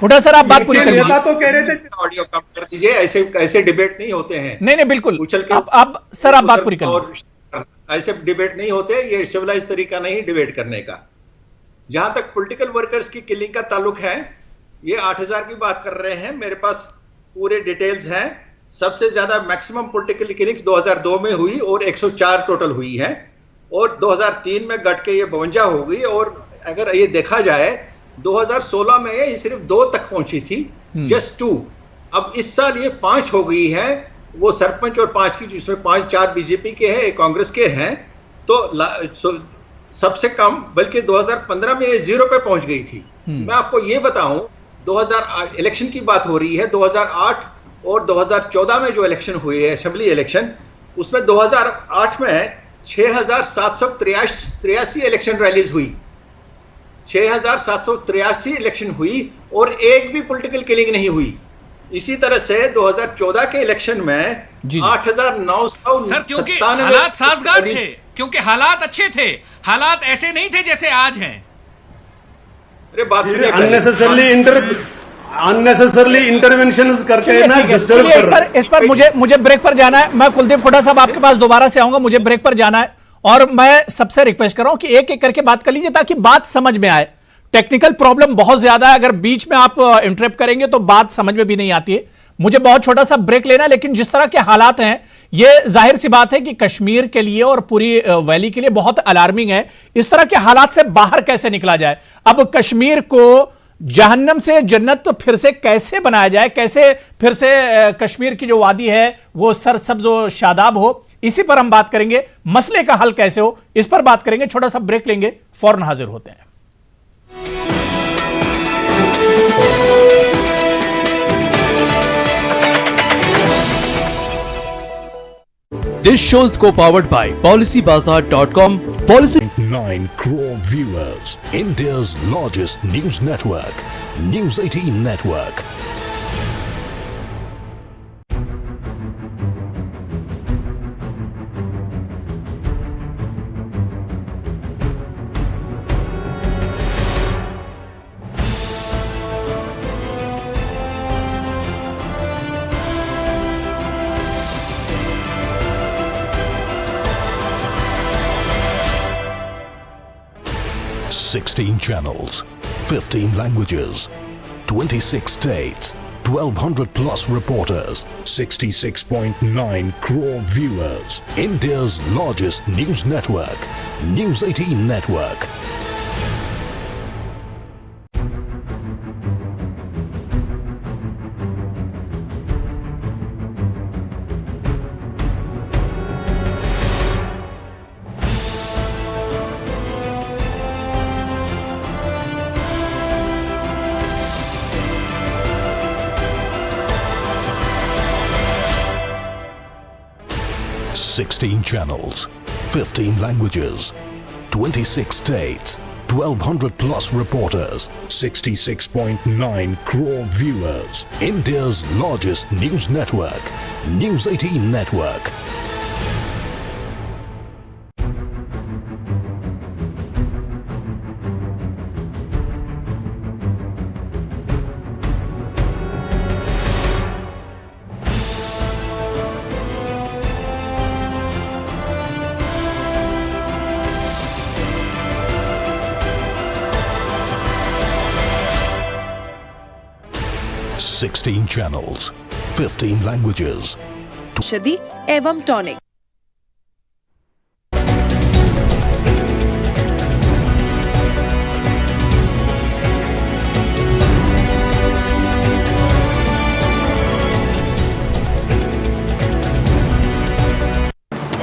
हुड्डा सर आप बात पूरी कर लीजिए। तो कह रहे थे ऑडियो कम कर दीजिए, ऐसे डिबेट नहीं होते हैं। नहीं बिल्कुल, आप सर आप बात पूरी कर लीजिए। ऐसे डिबेट नहीं होते, ये सिविलाइज तरीका नहीं डिबेट करने का। जहां तक पॉलिटिकल वर्कर्स की किलिंग का ताल्लुक है, ये 8,000 की बात कर रहे हैं, मेरे पास पूरे डिटेल्स हैं। सबसे ज्यादा मैक्सिमम पॉलिटिकल किलिंग्स 2002 में हुई और 104 टोटल हुई है, और 2003 में घट के ये 52 हो गई। और अगर ये देखा जाए 2016 में ये सिर्फ 2 तक पहुंची थी, जस्ट 2। अब इस साल ये 5 हो गई है, वो सरपंच और 5 की, जिसमें 4 बीजेपी के हैं, 1 कांग्रेस के हैं। तो सबसे कम, बल्कि 2015 में ये 0 पे पहुंच गई थी। मैं आपको ये बताऊं, 2008 इलेक्शन की बात हो रही है, 2008 और 2014 में जो इलेक्शन हुए है, असेंबली इलेक्शन, उसमें 2008 में 6,783 इलेक्शन रैलीज हुई, 6,783 इलेक्शन हुई और एक भी पॉलिटिकल किलिंग नहीं हुई। इसी तरह से 2014 के इलेक्शन में 8,900, सर, क्योंकि हालात साजगार थे, क्योंकि हालात अच्छे थे, हालात ऐसे नहीं थे जैसे आज हैं। अरे बात सुनिए, अननेसेसरली इंटरवेंशन करके ना डिस्टर्ब कर रहे हैं। इस पर मुझे ब्रेक पर जाना है। मैं कुलदीप हुड्डा साहब आपके पास दोबारा से आऊंगा, मुझे ब्रेक पर जाना है, और मैं सबसे रिक्वेस्ट कर रहा हूं कि एक एक करके बात कर लीजिए ताकि बात समझ में आए। टेक्निकल प्रॉब्लम बहुत ज्यादा है, अगर बीच में आप इंटरप्ट करेंगे तो बात समझ में भी नहीं आती है। मुझे बहुत छोटा सा ब्रेक लेना है, लेकिन जिस तरह के हालात हैं, यह जाहिर सी बात है कि कश्मीर के लिए और पूरी वैली के लिए बहुत अलार्मिंग है। इस तरह के हालात से बाहर कैसे निकला जाए? अब कश्मीर को जहन्नम से जन्नत तो फिर से कैसे बनाया जाए, कैसे फिर से कश्मीर की जो वादी है वो सरसब्ज और शादाब हो, इसी पर हम बात करेंगे। मसले का हल कैसे हो, इस पर बात करेंगे। छोटा सा ब्रेक लेंगे, फौरन हाजिर होते हैं। This show is co-powered by PolicyBazaar.com, Policy 9 crore viewers. India's largest news network. News 18 Network. Sixteen channels, 15 languages, 26 states, 1200 plus reporters, 66.9 crore viewers. India's largest news network, News 18 Network. Sixteen channels, 15 languages, 26 states, 1200 plus reporters, 66.9 crore viewers. India's largest news network, News 18 Network. Sixteen channels, 15 languages. औषधि एवं tonic.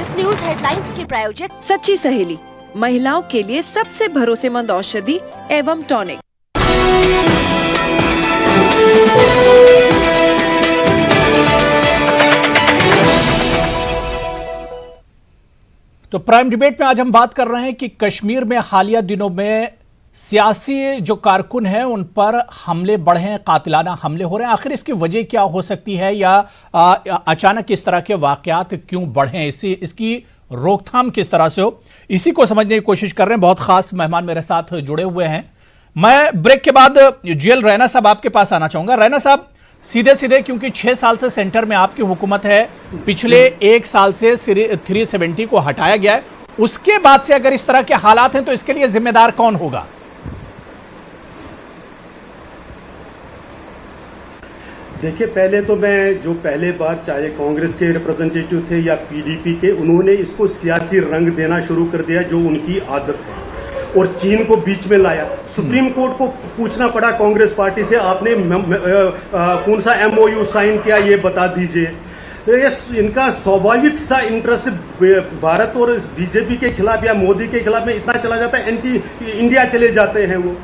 इस news headlines के प्रायोजक सच्ची सहेली, महिलाओं के लिए सबसे भरोसेमंद औषधि एवं टॉनिक। तो प्राइम डिबेट में आज हम बात कर रहे हैं कि कश्मीर में हालिया दिनों में सियासी जो कारकुन हैं उन पर हमले बढ़े हैं, कातिलाना हमले हो रहे हैं। आखिर इसकी वजह क्या हो सकती है या अचानक इस तरह के वाकयात क्यों बढ़े हैं, इसकी रोकथाम किस तरह से हो, इसी को समझने की कोशिश कर रहे हैं। बहुत खास मेहमान मेरे साथ जुड़े हुए हैं। मैं ब्रेक के बाद जीएल रैना साहब आपके पास आना चाहूंगा। रैना साहब, सीधे सीधे, क्योंकि 6 साल से सेंटर में आपकी हुकूमत है, पिछले 1 साल से 370 को हटाया गया है, उसके बाद से अगर इस तरह के हालात हैं तो इसके लिए जिम्मेदार कौन होगा? देखिए, पहले तो मैं जो पहले बार चाहे कांग्रेस के रिप्रेजेंटेटिव थे या पीडीपी के, उन्होंने इसको सियासी रंग देना शुरू कर दिया जो उनकी आदत है, और चीन को बीच में लाया। सुप्रीम कोर्ट को पूछना पड़ा कांग्रेस पार्टी से, आपने कौन सा एमओयू साइन किया, ये बता दीजिए। ये इनका स्वाभाविक सा इंटरेस्ट भारत और बीजेपी के खिलाफ या मोदी के खिलाफ में इतना चला जाता है, एंटी इंडिया चले जाते हैं वो।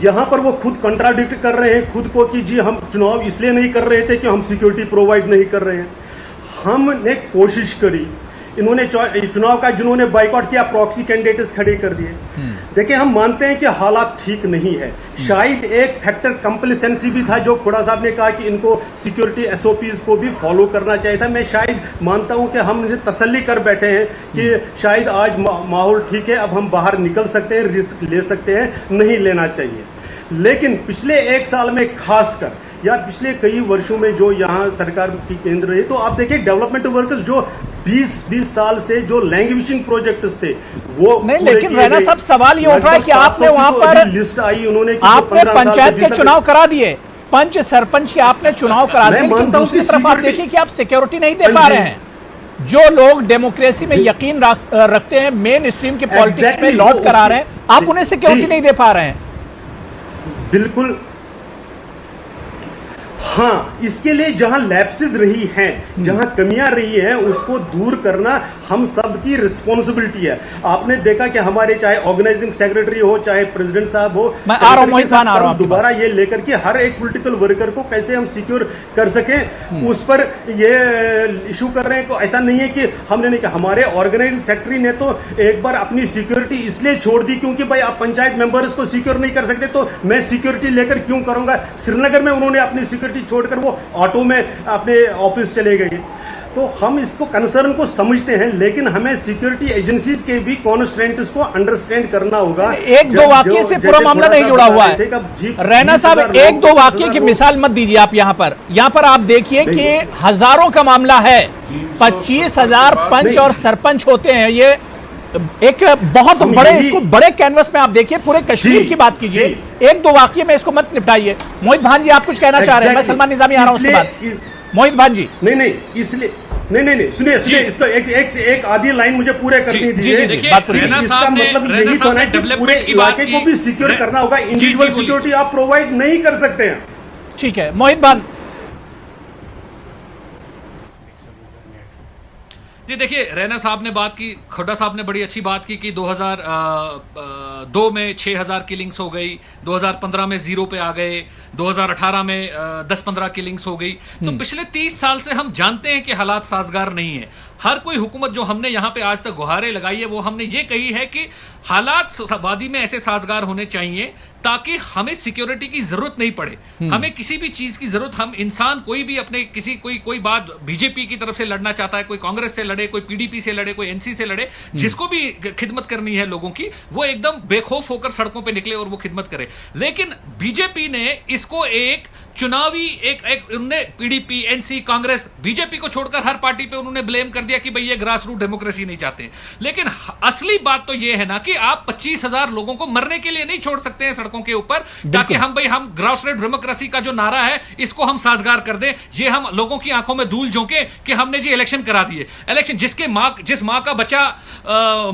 यहां पर वो खुद कंट्राडिक्ट कर रहे हैं खुद को कि जी हम चुनाव इसलिए नहीं कर रहे थे कि हम सिक्योरिटी प्रोवाइड नहीं कर रहे हैं। हमने कोशिश करी, इन्होंने चुनाव का जिन्होंने बाइकआउट किया, प्रॉक्सी कैंडिडेट्स खड़े कर दिए। देखिए, हम मानते हैं कि हालात ठीक नहीं है, शायद एक फैक्टर कंप्लेसेंसी भी था जो खुड़ा साहब ने कहा कि इनको सिक्योरिटी एसओपीज को भी फॉलो करना चाहिए था। मैं शायद मानता हूं कि हम तसल्ली कर बैठे हैं कि शायद आज माहौल ठीक है, अब हम बाहर निकल सकते हैं, रिस्क ले सकते हैं, नहीं लेना चाहिए। लेकिन पिछले 1 साल में खासकर या पिछले कई वर्षों में जो यहाँ सरकार की केंद्र रही, तो आप देखिए डेवलपमेंट वर्कर्स जो 20 साल से जो लैंग्वेजिंग प्रोजेक्ट्स थे वो नहीं। लेकिन रैना साहब, सवाल ये उठ रहा है कि आपने वहां पर लिस्ट आई, उन्होंने आपने पंचायत के चुनाव करा दिए, पंच सरपंच के आपने चुनाव करा दिए, लेकिन दूसरी तरफ आप देखिए कि आप सिक्योरिटी नहीं दे पा रहे हैं। जो लोग डेमोक्रेसी में यकीन रखते हैं, मेन स्ट्रीम के पॉलिटिक्स में लौट कर आ रहे हैं, आप उन्हें सिक्योरिटी नहीं दे पा रहे हैं। बिल्कुल हाँ, इसके लिए जहां लैप्सेस रही हैं, जहां कमियां रही हैं, उसको दूर करना हम सब की रिस्पॉन्सिबिलिटी है। आपने देखा कि हमारे चाहे ऑर्गेनाइजिंग सेक्रेटरी हो, चाहे प्रेसिडेंट साहब हो, मैं आ रहा हूं मोहित खान, आ रहा हूं दोबारा ये लेकर के हर एक पॉलिटिकल वर्कर को कैसे हम सिक्योर कर सकें, उस पर ये इशू कर रहे हैं। तो ऐसा नहीं है कि हमने नहीं कहा, हमारे ऑर्गेनाइजिंग सेक्रेटरी ने तो एक बार अपनी सिक्योरिटी इसलिए छोड़ दी क्योंकि भाई आप पंचायत मेंबर्स को सिक्योर नहीं कर सकते तो मैं सिक्योरिटी लेकर क्यों करूंगा। श्रीनगर में उन्होंने अपनी सिक्योरिटी छोड़कर वो ऑटो में अपने ऑफिस चले गए। तो हम इसको कंसर्न को समझते हैं, लेकिन हमें सिक्योरिटी एजेंसीज के भी कॉन्स्ट्रेंट्स को अंडरस्टैंड करना होगा। एक दो वाक्य से पूरा मामला नहीं जुड़ा हुआ है। रैना साहब, एक दो वाक्य की मिसाल मत दीजिए आप। यहाँ पर आप देखिए कि हजारों का मामला है, 25,000 पंच और सरपंच होते हैं। ये एक बहुत बड़े, इसको बड़े कैनवस में आप देखिए, पूरे कश्मीर की बात कीजिए। एक दो वाक्य में इसको मत निपटाइए। मोहित भान जी, आप कुछ कहना चाह रहे हैं? मैं सलमान निजामी आ रहा हूं उसके बाद। मोहित भान जी, नहीं, इसलिए नहीं, सुनिए इसको एक आधी लाइन मुझे पूरे करनी दीजिए। इसका मतलब यही तो है कि पूरे इलाके को भी सिक्योर करना होगा। इंडिविजुअल सिक्योरिटी आप प्रोवाइड नहीं कर सकते हैं। ठीक है मोहित भान जी, देखिए रैना साहब ने बात की, खोडा साहब ने बड़ी अच्छी बात की कि 2002 में 6,000 किलिंग्स हो गई, 2015 में 0 पे आ गए, 2018 में 10-15 किलिंग्स हो गई। तो पिछले 30 साल से हम जानते हैं कि हालात साजगार नहीं है। हर कोई हुकूमत जो हमने यहाँ पे आज तक गुहारें लगाई है वो हमने ये कही है कि हालात वादी में ऐसे साजगार होने चाहिए ताकि हमें सिक्योरिटी की जरूरत नहीं पड़े, हमें किसी भी चीज की जरूरत, हम इंसान कोई भी अपने किसी कोई बात बीजेपी की तरफ से लड़ना चाहता है, कोई कांग्रेस से लड़े, कोई पीडीपी से लड़े, कोई एनसी से लड़े, जिसको भी खिदमत करनी है लोगों की, वो एकदम बेखौफ होकर सड़कों पे निकले और वो खिदमत करे। लेकिन बीजेपी ने इसको एक चुनावी उन्होंने पीडीपी, एनसी, कांग्रेस, बीजेपी को छोड़कर हर पार्टी पे उन्होंने ब्लेम कर दिया कि भाई ये ग्रास रूट डेमोक्रेसी नहीं चाहते। लेकिन असली बात तो ये है ना कि आप 25,000 लोगों को मरने के लिए नहीं छोड़ सकते हैं सड़कों के ऊपर ताकि हम ग्रास रूट डेमोक्रेसी का जो नारा है इसको हम साजगार कर दें। ये हम लोगों की आंखों में धूल झोंके कि हमने जी इलेक्शन करा दिए। इलेक्शन जिस मां का बच्चा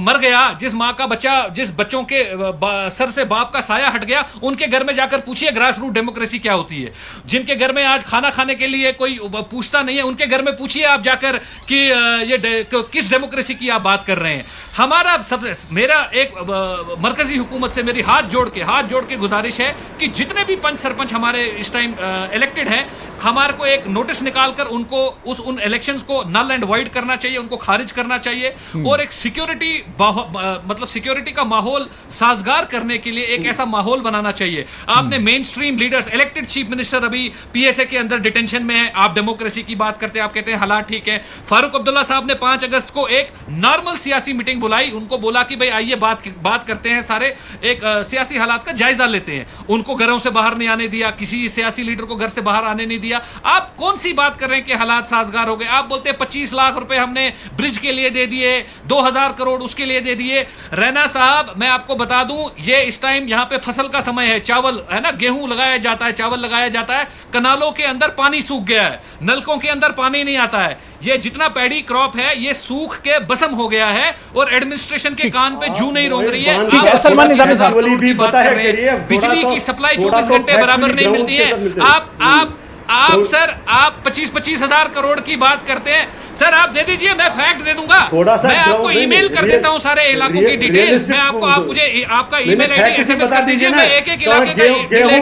मर गया, जिस बच्चों के सर से बाप का साया हट गया, उनके घर में जाकर पूछिए ग्रास रूट डेमोक्रेसी क्या होती है। जिनके घर में आज खाना खाने के लिए कोई पूछता नहीं है, उनके घर में पूछिए आप जाकर कि ये किस डेमोक्रेसी की आप बात कर रहे हैं। मेरा एक मरकजी हुकूमत से मेरी हाथ जोड़ के गुजारिश है कि जितने भी पंच सरपंच हमारे इस टाइम इलेक्टेड हैं, हमारे को एक नोटिस निकालकर उनको उन इलेक्शंस को नल एंड वाइड करना चाहिए, उनको खारिज करना चाहिए और एक सिक्योरिटी का माहौल साजगार करने के लिए एक ऐसा माहौल बनाना चाहिए। आपने main stream leaders, elected chief minister अभी पीएसए के अंदर डिटेंशन में है, आप डेमोक्रेसी की बात करते हैं, आप कहते हैं हालात ठीक है। फारूक अब्दुल्ला साहब ने 5 अगस्त को एक नॉर्मल सियासी मीटिंग बुलाई, उनको बोला कि भाई आइए बात करते हैं, सारे एक सियासी हालात का जायजा लेते हैं। उनको घरों से बाहर नहीं आने दिया, किसी सियासी लीडर को घर से बाहर आने नहीं दिया। आप कौन सी बात कर रहे हैं कि हालात साजगार हो गए? आप बोलते हैं 25 लाख रुपए हमने ब्रिज के लिए दे दिए, 2,000 करोड़ उसके लिए दे दिए। रैना साहब, मैं आपको बता दूं, ये इस टाइम यहां पे फसल का समय है, चावल है ना, गेहूं लगाया जाता है, चावल लगाया जाता है, कनालों के अंदर पानी सूख गया है, नलकों के अंदर पानी नहीं आता है। ये जितना पैडी क्रॉप है ये सूख के बसम हो गया है और एडमिनिस्ट्रेशन के कान पे जू नहीं रोक रही है। ठीक है, सलमान निजामी साहब भी बात कर रहे हैं, बिजली की सप्लाई 24 घंटे बराबर नहीं मिलती है। आप 25 हजार करोड़ की बात करते हैं। सर आप दे दीजिए, मैं फैक्ट दे दूंगा, मैं आपको ईमेल कर देता हूं सारे इलाकों की डिटेल्स। मैं आप मुझे आपका ईमेल आईडी एसएमएस कर दीजिए, मैं एक इलाके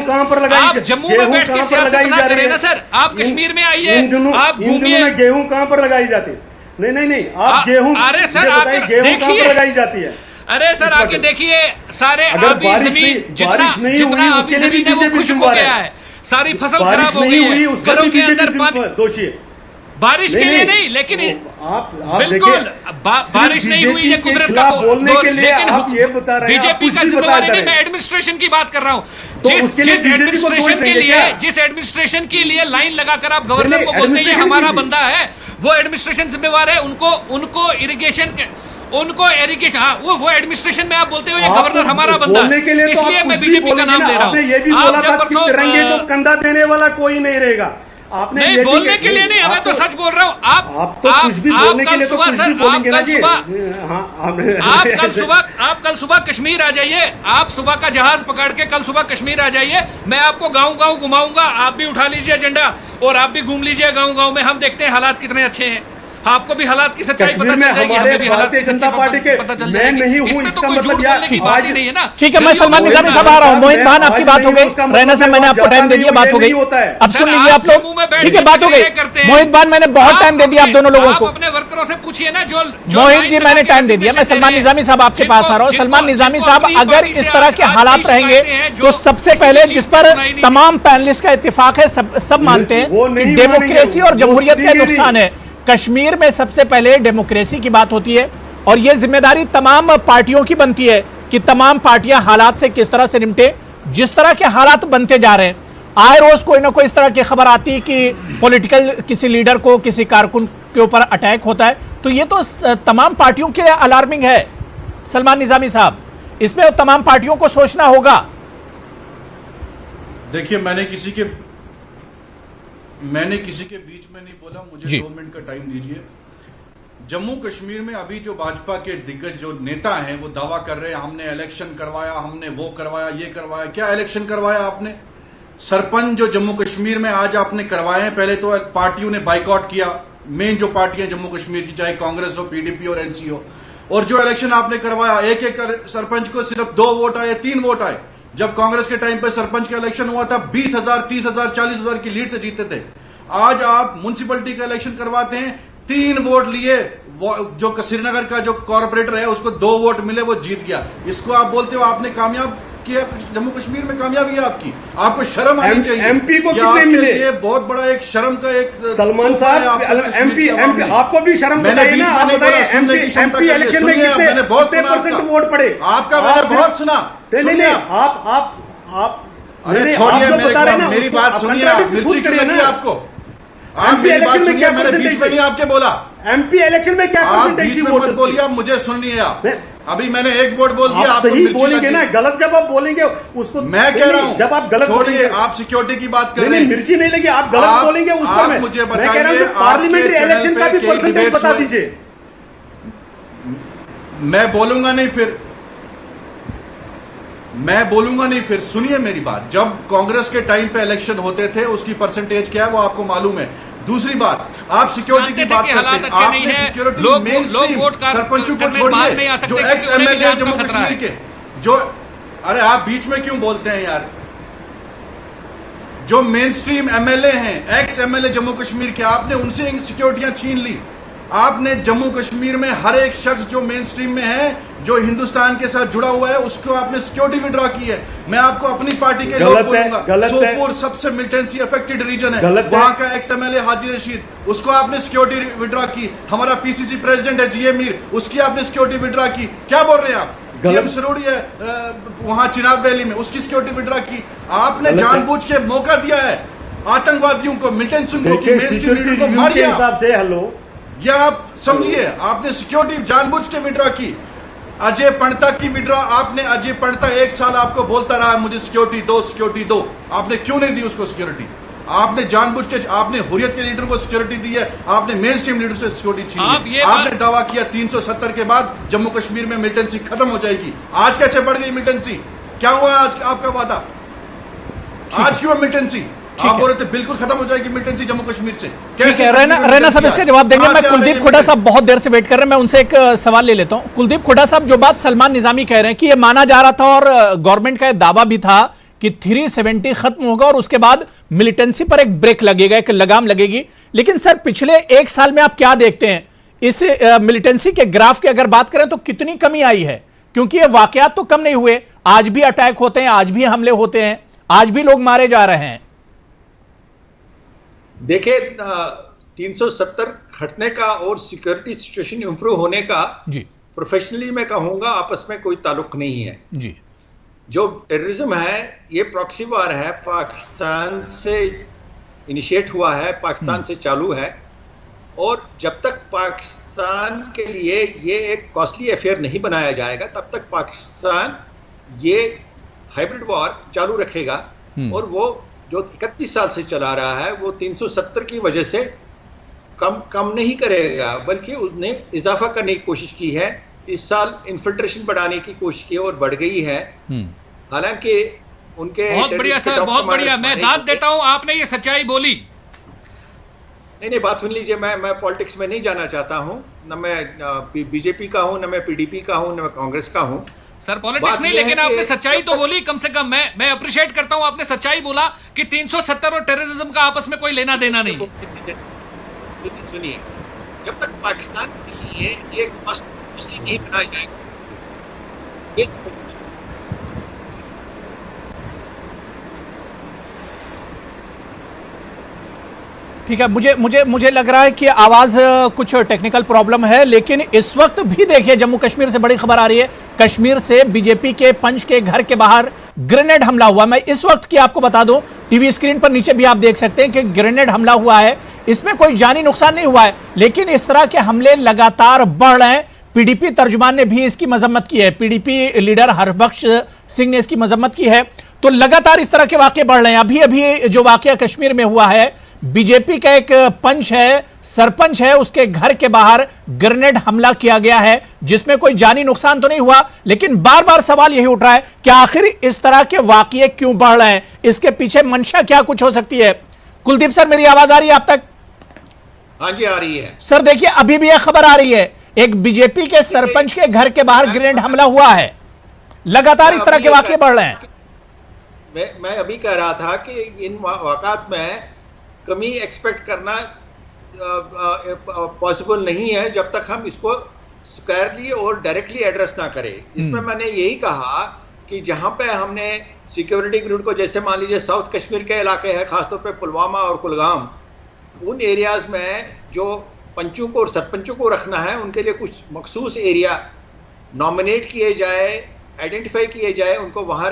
का। आप जम्मू में बैठ के सियासत ना करें ना सर, आप कश्मीर में आइए, आप घूमिए। गेहूं कहां पर लगाई जाती है? नहीं, आप गेहूं, अरे सर आके देखिए, लगाई जाती है। अरे सर आके देखिए, सारे आबी जमीन जितना आबी जमीन है वो खुश्क हो गया है, सारी फसल खराब हो गई है, घरों के अंदर पानी। दोषी बारिश के लिए नहीं, लेकिन बिल्कुल बारिश नहीं हुई, ये कुदरत का लेकिन बीजेपी का जिम्मेवारी नहीं, मैं एडमिनिस्ट्रेशन की बात कर रहा हूँ। जिस एडमिनिस्ट्रेशन के लिए लाइन लगाकर आप गवर्नर को बोलते हैं ये हमारा बंदा है, वो एडमिनिस्ट्रेशन जिम्मेवार है। उनको इरिगेशन वो एडमिनिस्ट्रेशन में आप बोलते हो ये गवर्नर हमारा बंदा है, इसलिए मैं बीजेपी का नाम ले रहा हूँ। ये भी बोला था कि तिरंगे को कंधा देने वाला कोई नहीं रहेगा। आपने नहीं बोलने के लिए नहीं, मैं तो सच बोल रहा हूँ। आप कल सुबह कश्मीर आ जाइए, आप सुबह का जहाज पकड़ के कल सुबह कश्मीर आ जाइए, मैं आपको गाँव घुमाऊंगा, आप भी उठा लीजिए एजेंडा और आप भी घूम लीजिए गाँव में। हम देखते हैं हालात कितने अच्छे हैं, आपको भी हालात की सच्चाई पता चल जाएगी, हमें भी हालात की सच्चाई पता चल जाएगी। इसमें तो कोई झूठ बोलने की बात ही नहीं है ना। ठीक है, मैं सलमान निजामी साहब आ रहा हूँ। मोहित भान, आपकी बात हो गई, रैना साहब मैंने आपको टाइम दे दिया, बात हो गई, अब सुन लीजिए आप लोग। ठीक है, बात हो गई। मोहित भान, मैंने बहुत टाइम दे दिया आप दोनों लोगों को। अपने वर्करों से पूछिए ना। जो मोहित जी, मैंने टाइम दे दिया। मैं सलमान निजामी साहब आपके पास आ रहा हूँ। सलमान निजामी साहब, अगर इस तरह के हालात रहेंगे तो सबसे पहले जिस पर तमाम पैनलिस्ट का इत्तेफाक है, सब मानते हैं कि डेमोक्रेसी और जमहूरियत का नुकसान है। कश्मीर में सबसे पहले डेमोक्रेसी की बात होती है और यह जिम्मेदारी तमाम पार्टियों की बनती है कि तमाम पार्टियां हालात से किस तरह से निपटे। जिस तरह के हालात बनते जा रहे हैं, आए रोज कोई ना कोई इस तरह की खबर आती है कि पॉलिटिकल किसी लीडर को, किसी कारकुन के ऊपर अटैक होता है, तो ये तो तमाम पार्टियों के लिए अलार्मिंग है। सलमान निजामी साहब, इसमें तमाम पार्टियों को सोचना होगा। देखिए, मैंने किसी के बीच में नहीं बोला, मुझे 2 मिनट का टाइम दीजिए। जम्मू कश्मीर में अभी जो भाजपा के दिग्गज जो नेता हैं वो दावा कर रहे हैं हमने इलेक्शन करवाया, हमने वो करवाया, ये करवाया। क्या इलेक्शन करवाया आपने? सरपंच जो जम्मू कश्मीर में आज आपने करवाए हैं, पहले तो पार्टियों ने बाइकआउट किया, मेन जो पार्टियां जम्मू कश्मीर की, चाहे कांग्रेस हो, पीडीपी और एनसी हो। और जो इलेक्शन आपने करवाया, एक सरपंच को सिर्फ 2 वोट आए, 3 वोट आए। जब कांग्रेस के टाइम पर सरपंच का इलेक्शन हुआ था 20,000, 30,000, 40,000 की लीड से जीते थे। आज आप म्युनिसिपैलिटी का इलेक्शन करवाते हैं, 3 वोट लिए, जो श्रीनगर का जो कॉर्पोरेटर है उसको 2 वोट मिले, वो जीत गया। इसको आप बोलते हो आपने कामयाब किया? जम्मू कश्मीर में कामयाबी है आपकी? आपको शर्म आनी चाहिए। एमपी को कितने मिले? ये बहुत बड़ा एक शर्म का एक सलमान साहब, एमपी आपको भी शर्म मैंने बीच में नहीं बोला, सुनने की क्षमता के लिए सुनिए। मैंने बहुत सुना वोट पड़े आपका, मैंने बहुत सुना। नहीं, आप अरे छोड़िए, मेरी बात सुनिए। आप मिर्ची क्यों लगी आपको? आप मेरी बात सुनिए, मैंने बीच में नहीं आपके बोला। एमपी इलेक्शन में क्या आप बीच में मत बोलिए, आप मुझे सुनिए। आप अभी मैंने 1 वोट बोल दिया, आप सही बोलेंगे ना, गलत जब आप बोलेंगे उसको मैं कह रहा हूं। जब आप गलत छोड़िए, आप सिक्योरिटी की बात कर रहे हैं, मिर्ची नहीं लगी, आप गलत बोलेंगे उसको। आप मुझे बताइए, पार्लियामेंट्री इलेक्शन का भी परसेंटेज बता दीजिए। मैं बोलूंगा नहीं फिर सुनिए मेरी बात। जब कांग्रेस के टाइम पे इलेक्शन होते थे उसकी परसेंटेज क्या है वो आपको मालूम है। दूसरी बात, आप सिक्योरिटी की बात करते हैं, आपने सिक्योरिटी मेन स्ट्रीम सरपंचों को छोड़िए, जो एक्स एमएलए जम्मू कश्मीर के, जो अरे आप बीच में क्यों बोलते हैं यार? जो मेन स्ट्रीम एमएलए हैं, एक्स एमएलए जम्मू कश्मीर के, आपने उनसे सिक्योरिटियां छीन ली। आपने जम्मू कश्मीर में हर एक शख्स जो मेन स्ट्रीम में है, जो हिंदुस्तान के साथ जुड़ा हुआ है, उसको आपने सिक्योरिटी विड्रॉ की है। मैं आपको अपनी पार्टी के लोग बोलूंगा, सोपोर सबसे मिलिटेंसी अफेक्टेड रीजन है, वहां का एक्स एमएलए हाजी रशीद, उसको आपने सिक्योरिटी विड्रॉ की। हमारा पीसीसी प्रेसिडेंट है जीए मीर, उसकी आपने सिक्योरिटी विड्रॉ की। क्या बोल रहे हैं आप? जीएम सरोड़ी है वहां चिनाब वैली में, उसकी सिक्योरिटी विड्रॉ की। आपने जानबूझ के मौका दिया है आतंकवादियों को, मिलिटेंट्स को, मेन स्ट्रीम लीडर को मारिए हिसाब से। हेलो, या आप समझिए, आपने सिक्योरिटी जानबूझ के विड्रॉ की। अजय पंडिता की विड्रॉ आपने, अजय पंडिता 1 साल आपको बोलता रहा मुझे सिक्योरिटी दो, सिक्योरिटी दो, आपने क्यों नहीं दी उसको सिक्योरिटी? आपने जानबूझ के, आपने हुर्रियत के लीडर को सिक्योरिटी दी है, आपने मेन स्ट्रीम लीडर से सिक्योरिटी छीनी है। आपने दावा किया 370 के बाद जम्मू कश्मीर में मिलिटेंसी खत्म हो जाएगी। आज कैसे बढ़ गई मिलिटेंसी? क्या हुआ आज आपका वादा? आज क्यों मिलिटेंसी? आप बोल रहे थे बिल्कुल खत्म हो जाएगी मिलिटेंसी जम्मू कश्मीर से। कैसे? रैना साहब इसका जवाब देंगे। मैं कुलदीप खुड्डा साहब बहुत देर से वेट कर रहे हैं, मैं उनसे एक सवाल ले लेता हूं। कुलदीप खुड्डा साहब, जो बात सलमान निजामी कह रहे हैं कि ये माना जा रहा था और गवर्नमेंट का दावा भी था कि 370 खत्म होगा और उसके बाद मिलिटेंसी पर एक ब्रेक लगेगा, एक लगाम लगेगी, लेकिन सर पिछले 1 साल में आप क्या देखते हैं इस मिलिटेंसी के ग्राफ की अगर बात करें तो कितनी कमी आई है? क्योंकि ये वाकयात तो कम नहीं हुए, आज भी अटैक होते हैं, आज भी हमले होते हैं, आज भी लोग मारे जा रहे हैं। देखिए, 370 घटने का और सिक्योरिटी सिचुएशन इंप्रूव होने का जी प्रोफेशनली मैं कहूंगा आपस में कोई ताल्लुक नहीं है जी। जो टेररिज्म है ये प्रॉक्सी वार है, पाकिस्तान से इनिशिएट हुआ है, पाकिस्तान से चालू है, और जब तक पाकिस्तान के लिए ये एक कॉस्टली अफेयर नहीं बनाया जाएगा तब तक पाकिस्तान ये हाइब्रिड वॉर चालू रखेगा और वो जो 31 साल से चला रहा है वो 370 की वजह से कम नहीं करेगा, बल्कि उसने इजाफा करने की कोशिश की है। इस साल इन्फिल्ट्रेशन बढ़ाने की कोशिश की और बढ़ गई है। हालांकि उनके बहुत बढ़िया सर, बहुत बढ़िया, मैं दाद देता हूं, आपने ये सच्चाई बोली। नहीं, बात सुन लीजिए, मैं पॉलिटिक्स में नहीं जाना चाहता हूं, न मैं बीजेपी का हूं, न मैं पीडीपी का हूं, न मैं कांग्रेस का हूं। सर पॉलिटिक्स नहीं, लेकिन आपने सच्चाई तो बोली कम से कम। मैं अप्रिशिएट करता हूं, आपने सच्चाई बोला कि 370 और टेररिज्म का आपस में कोई लेना देना नहीं। सुनिए, जब तक पाकिस्तान के लिए एक मसला नहीं बनाया जाएगा, ठीक है, मुझे लग रहा है कि आवाज कुछ टेक्निकल प्रॉब्लम है, लेकिन इस वक्त भी देखिए जम्मू कश्मीर से बड़ी खबर आ रही है। कश्मीर से बीजेपी के पंच के घर के बाहर ग्रेनेड हमला हुआ। मैं इस वक्त की आपको बता दूं, टीवी स्क्रीन पर नीचे भी आप देख सकते हैं कि ग्रेनेड हमला हुआ है। इसमें कोई जानी नुकसान नहीं हुआ है, लेकिन इस तरह के हमले लगातार बढ़ रहे हैं। पीडीपी तर्जुमान ने भी इसकी मजम्मत की है, पीडीपी लीडर हरबख्श सिंह ने इसकी मजम्मत की है। तो लगातार इस तरह के वाकये बढ़ रहे हैं। अभी जो वाकया कश्मीर में हुआ है, बीजेपी का एक पंच है, सरपंच है, उसके घर के बाहर ग्रेनेड हमला किया गया है, जिसमें कोई जानी नुकसान तो नहीं हुआ, लेकिन बार बार सवाल यही उठ रहा है कि आखिर इस तरह के वाकये क्यों बढ़ रहे हैं, इसके पीछे मंशा क्या कुछ हो सकती है। कुलदीप सर, मेरी आवाज आ रही है आप तक? हाँ जी, आ रही है सर। देखिए, अभी भी यह खबर आ रही है, एक बीजेपी के सरपंच के घर के बाहर ग्रेनेड हमला हुआ है। लगातार इस तरह के वाकये बढ़ रहे हैं। मैं अभी कह रहा था कि इन वाक़ात में कमी एक्सपेक्ट करना पॉसिबल नहीं है जब तक हम इसको स्क्वायरली और डायरेक्टली एड्रेस ना करें। इसमें मैंने यही कहा कि जहां पे हमने सिक्योरिटी ग्रिड को, जैसे मान लीजिए साउथ कश्मीर के इलाके हैं, खासतौर पे पुलवामा और कुलगाम, उन एरियाज में जो पंचों को और सरपंचों को रखना है, उनके लिए कुछ मखसूस एरिया नॉमिनेट किए जाए, आइडेंटिफाई किए जाए, उनको वहां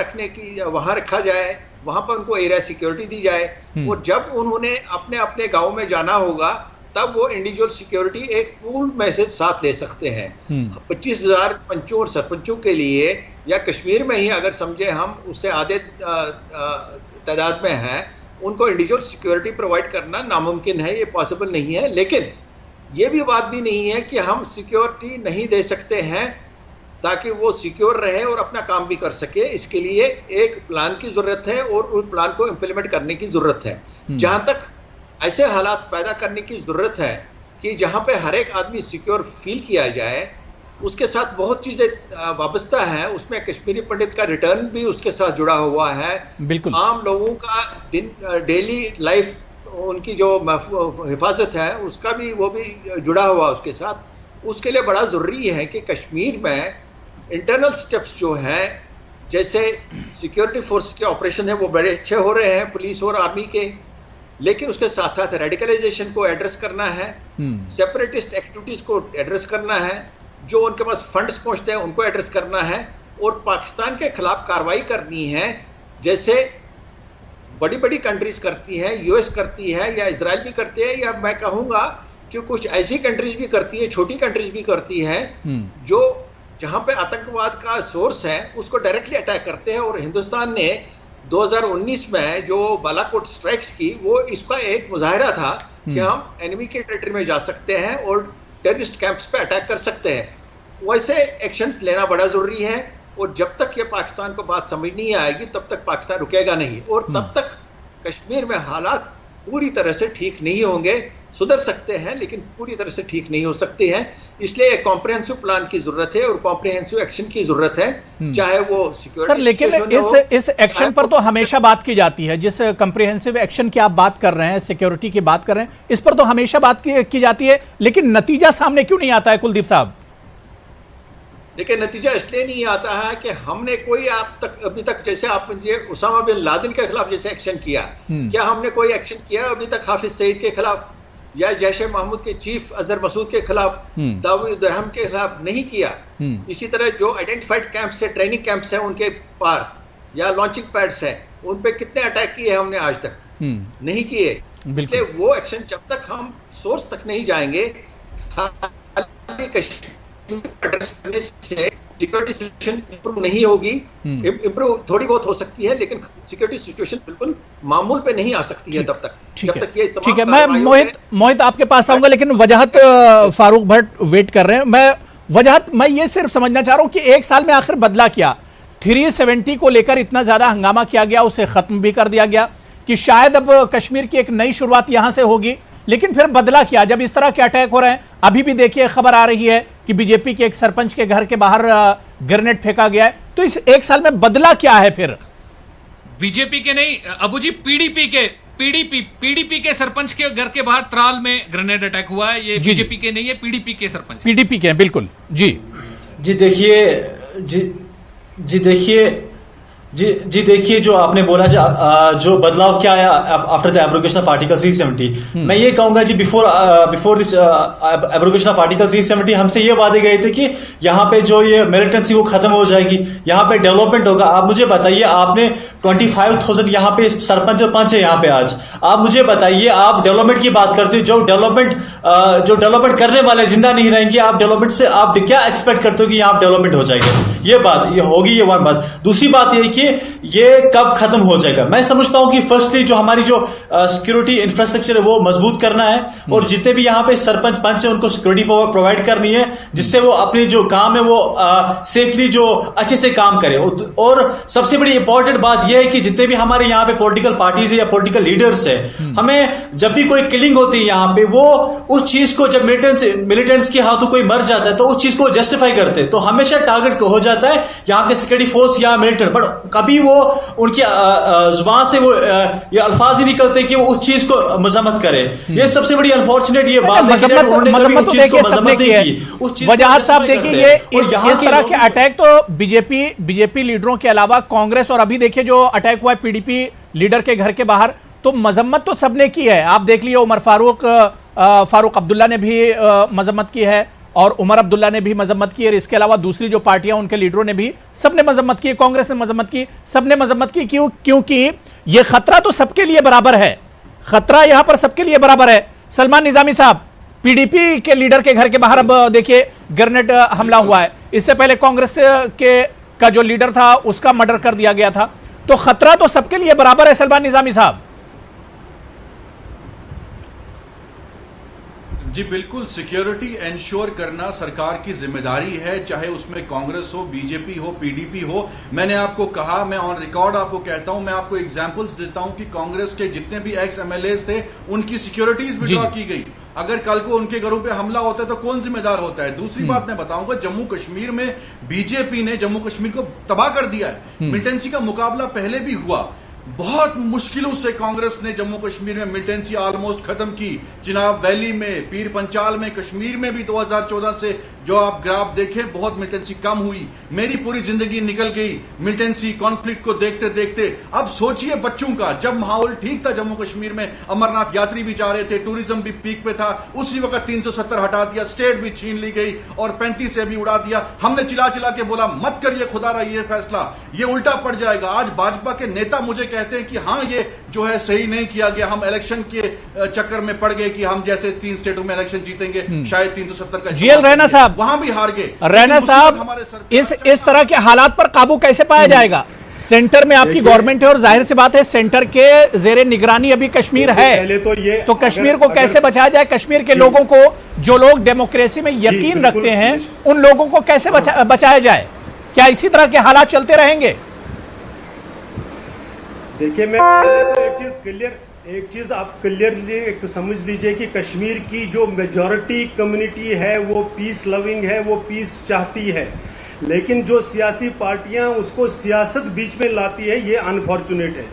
रखा जाए, वहां पर उनको एरिया सिक्योरिटी दी जाए। और जब उन्होंने अपने गांव में जाना होगा, तब वो इंडिविजुअल सिक्योरिटी एक पूल मैसेज साथ ले सकते हैं। 25,000 पंचों और सरपंचों के लिए, या कश्मीर में ही अगर समझे हम उससे आधे तादाद में हैं, उनको इंडिविजुअल सिक्योरिटी प्रोवाइड करना नामुमकिन है, ये पॉसिबल नहीं है। लेकिन ये भी बात भी नहीं है कि हम सिक्योरिटी नहीं दे सकते हैं ताकि वो सिक्योर रहे और अपना काम भी कर सके। इसके लिए एक प्लान की जरूरत है और उस प्लान को इंप्लीमेंट करने की जरूरत है। जहां तक ऐसे हालात पैदा करने की जरूरत है कि जहां पे हर एक आदमी सिक्योर फील किया जाए, उसके साथ बहुत चीजें वाबस्ता है। उसमें कश्मीरी पंडित का रिटर्न भी उसके साथ जुड़ा हुआ है। बिल्कुल, आम लोगों का डेली लाइफ, उनकी जो हिफाजत है, उसका भी वो भी जुड़ा हुआ उसके साथ। उसके लिए बड़ा जरूरी है कि कश्मीर में इंटरनल स्टेप्स जो हैं, जैसे सिक्योरिटी फोर्स के ऑपरेशन है, वो बड़े अच्छे हो रहे हैं, पुलिस और आर्मी के, लेकिन उसके साथ साथ रेडिकलाइजेशन को एड्रेस करना है, सेपरेटिस्ट एक्टिविटीज को एड्रेस करना है, जो उनके पास फंड्स पहुंचते हैं उनको एड्रेस करना है, और पाकिस्तान के खिलाफ कार्रवाई करनी है, जैसे बड़ी बड़ी कंट्रीज करती हैं, यूएस करती है, या इजराइल भी करती है, या मैं कहूँगा कि कुछ ऐसी कंट्रीज भी करती है, छोटी कंट्रीज भी करती है, जो जहां पे आतंकवाद का सोर्स है उसको डायरेक्टली अटैक करते हैं। और हिंदुस्तान ने 2019 में जो बालाकोट स्ट्राइक्स की, वो इसका एक मुजाहिरा था कि हम एनिमी के टेरिटरी में जा सकते हैं और टेररिस्ट कैंप्स पे अटैक कर सकते हैं। वैसे एक्शंस लेना बड़ा जरूरी है, और जब तक ये पाकिस्तान को बात समझ नहीं आएगी, तब तक पाकिस्तान रुकेगा नहीं, और तब तक कश्मीर में हालात पूरी तरह से ठीक नहीं होंगे। सुधर सकते हैं, लेकिन पूरी तरह से ठीक नहीं हो सकते हैं। इसलिए एक कॉम्प्रिहेंसिव प्लान की जरूरत है और कॉम्प्रिहेंसिव एक्शन की जरूरत है, चाहे वो सिक्योरिटी। सर, लेकिन इस एक्शन पर तो हमेशा बात की जाती है, जिस कॉम्प्रिहेंसिव एक्शन की आप बात कर रहे हैं, सिक्योरिटी की बात कर रहे हैं, इस पर तो हमेशा बात की जाती है, लेकिन नतीजा सामने क्यों नहीं आता है कुलदीप साहब? लेकिन नतीजा इसलिए नहीं आता है कि हमने कोई अभी तक जैसे आप मुझे उसामा बिन लादेन के खिलाफ जैसे एक्शन किया, क्या हमने कोई एक्शन किया अभी तक हाफिज सईद के खिलाफ, या जैश ए मोहम्मद के चीफ अजहर मसूद के खिलाफ, दाऊद दरहम के खिलाफ? नहीं किया। इसी तरह जो आइडेंटिफाइड कैंप्स है, ट्रेनिंग कैंप्स है उनके पार, या लॉन्चिंग पैड्स हैं, उन पे कितने अटैक किए हैं हमने आज तक? नहीं किए। इसलिए वो एक्शन जब तक हम सोर्स तक नहीं जाएंगे, एड्रेस करने से सिक्योरिटी सिचुएशन इंप्रूव नहीं होगी, इंप्रूव थोड़ी बहुत हो सकती है, लेकिन सिक्योरिटी सिचुएशन बिल्कुल मामूल पे नहीं आ सकती है तब तक। जब तक ये ठीक है, मैं मोहित आपके पास आऊंगा, लेकिन वजाहत फारूक भट्ट वेट कर रहे हैं। मैं ये सिर्फ समझना चाह रहा हूं कि एक साल में आखिर बदला क्या? 370 को लेकर इतना ज्यादा हंगामा किया गया, उसे खत्म भी कर दिया गया कि शायद अब कश्मीर की एक नई शुरुआत यहां से होगी, लेकिन फिर बदला क्या जब इस तरह के अटैक हो रहे हैं? अभी भी देखिए खबर आ रही है कि बीजेपी के एक सरपंच के घर के बाहर ग्रेनेड फेंका गया है। तो इस एक साल में बदला क्या है फिर? बीजेपी के नहीं अबू जी, पीडीपी के सरपंच के घर के बाहर त्राल में ग्रेनेड अटैक हुआ है। ये बीजेपी के नहीं है, पीडीपी के सरपंच, पीडीपी के, बिल्कुल जी देखिए जो आपने बोला जो बदलाव क्या आया after the abrogation of article 370, मैं ये कहूंगा जी before this abrogation of article 370 हमसे ये वादे गए थे कि यहाँ पे जो ये मिलिटेंसी वो खत्म हो जाएगी, यहाँ पे डेवलपमेंट होगा। आप मुझे बताइए, आपने 25,000 यहाँ पे सरपंच और पंच है यहाँ पे आज, आप मुझे बताइए, आप डेवलपमेंट की बात करते हो, जो डेवलपमेंट करने वाले जिंदा नहीं रहेंगे, आप डेवलपमेंट से आप क्या एक्सपेक्ट करते हो कि यहाँ डेवलपमेंट हो जाएगा? ये होगी, ये वन बात। दूसरी बात ये कि ये कब खत्म हो जाएगा? मैं समझता हूं कि फर्स्टली जो हमारी जो सिक्योरिटी इंफ्रास्ट्रक्चर है वो मजबूत करना है, और जितने भी यहाँ पे सरपंच पंच है उनको सिक्योरिटी प्रोवाइड करनी है, जिससे वो अपने जो काम है वो सेफली जो अच्छे से काम करे। और सबसे बड़ी इंपॉर्टेंट बात यह है कि जितने भी हमारे यहाँ पे पॉलिटिकल पार्टीज है या पॉलिटिकल लीडर्स है, हमें जब भी कोई किलिंग होती है यहाँ पे, वो उस चीज को जब मिलिटेंट्स के हाथों कोई मर जाता है तो उस चीज को जस्टिफाई करते हैं, तो हमेशा टारगेट हो जाता है यहाँ के सिक्योरिटी फोर्स या मिलिटेंट, बट कभी वो उनकी जुबान से वो ये अल्फाज ही निकलते कि वो उस चीज को मजम्मत करे। ये सबसे बड़ी अनफॉर्चुनेट ये बात मजम्मत तो देखिए सबने की है। वजाहत साहब देखिए, ये इस तरह के अटैक तो बीजेपी लीडरों के अलावा कांग्रेस, और अभी देखिए जो अटैक हुआ है पीडीपी लीडर के घर के बाहर, तो मजम्मत तो सबने की है। आप देख लिए उमर फारूक अब्दुल्ला ने भी मजम्मत की है, और उमर अब्दुल्ला ने भी मजम्मत की, और इसके अलावा दूसरी जो पार्टियां उनके लीडरों ने भी, सबने मजम्मत की, कांग्रेस ने मजम्मत की, सबने मजम्मत की। क्योंकि यह खतरा तो सबके लिए बराबर है, खतरा यहां पर सबके लिए बराबर है। सलमान निजामी साहब, पीडीपी के लीडर के घर के बाहर अब देखिए ग्रेनेड हमला हुआ है, इससे पहले कांग्रेस का जो लीडर था उसका मर्डर कर दिया गया था, तो खतरा तो सबके लिए बराबर है। सलमान निजामी साहब जी बिल्कुल, सिक्योरिटी एंश्योर करना सरकार की जिम्मेदारी है, चाहे उसमें कांग्रेस हो, बीजेपी हो, पीडीपी हो। मैंने आपको कहा, मैं ऑन रिकॉर्ड आपको कहता हूं, मैं आपको एग्जांपल्स देता हूं कि कांग्रेस के जितने भी एक्स एमएलएस थे उनकी सिक्योरिटीज विड्रॉ की गई। अगर कल को उनके घरों पे हमला होता है तो कौन जिम्मेदार होता है? दूसरी बात मैं बताऊंगा, जम्मू कश्मीर में बीजेपी ने जम्मू कश्मीर को तबाह कर दिया है। मिलिटेंसी का मुकाबला पहले भी हुआ, बहुत मुश्किलों से कांग्रेस ने जम्मू कश्मीर में मिलिटेंसी ऑलमोस्ट खत्म की। चिनाब वैली में, पीर पंचाल में, कश्मीर में भी 2014 से जो आप ग्राफ देखें बहुत मिलिटेंसी कम हुई। मेरी पूरी जिंदगी निकल गई मिलिटेंसी कॉन्फ्लिक्ट को देखते देखते। अब सोचिए बच्चों का, जब माहौल ठीक था जम्मू कश्मीर में, अमरनाथ यात्री भी जा रहे थे, टूरिज्म भी पीक पे था, उसी वक्त 370 हटा दिया, स्टेट भी छीन ली गई और 35 से भी उड़ा दिया। हमने चिल्ला चिल्ला के बोला मत करिए खुदारा ये फैसला, ये उल्टा पड़ जाएगा। आज भाजपा के नेता मुझे कहते हैं कि हां ये जो है सही नहीं किया गया, हम इलेक्शन के चक्कर में पड़ गए कि हम जैसे 3 स्टेटों में इलेक्शन जीतेंगे, शायद 370 का जीएल रैना साहब वहां भी हार गए। रैना साहब, इस तरह के हालात पर काबू कैसे पाया जाएगा? सेंटर में आपकी गवर्नमेंट है और जाहिर सी बात है सेंटर के जेरे निगरानी अभी कश्मीर है, तो कश्मीर को कैसे बचाया जाए? कश्मीर के लोगों को, जो लोग डेमोक्रेसी में यकीन रखते हैं, उन लोगों को कैसे बचाया जाए? क्या इसी तरह के हालात चलते रहेंगे? देखिए, मैं एक चीज आप क्लियरली समझ लीजिए कि कश्मीर की जो मेजॉरिटी कम्युनिटी है वो पीस लविंग है, वो पीस चाहती है, लेकिन जो सियासी पार्टियां उसको सियासत बीच में लाती है, ये अनफॉर्चुनेट है।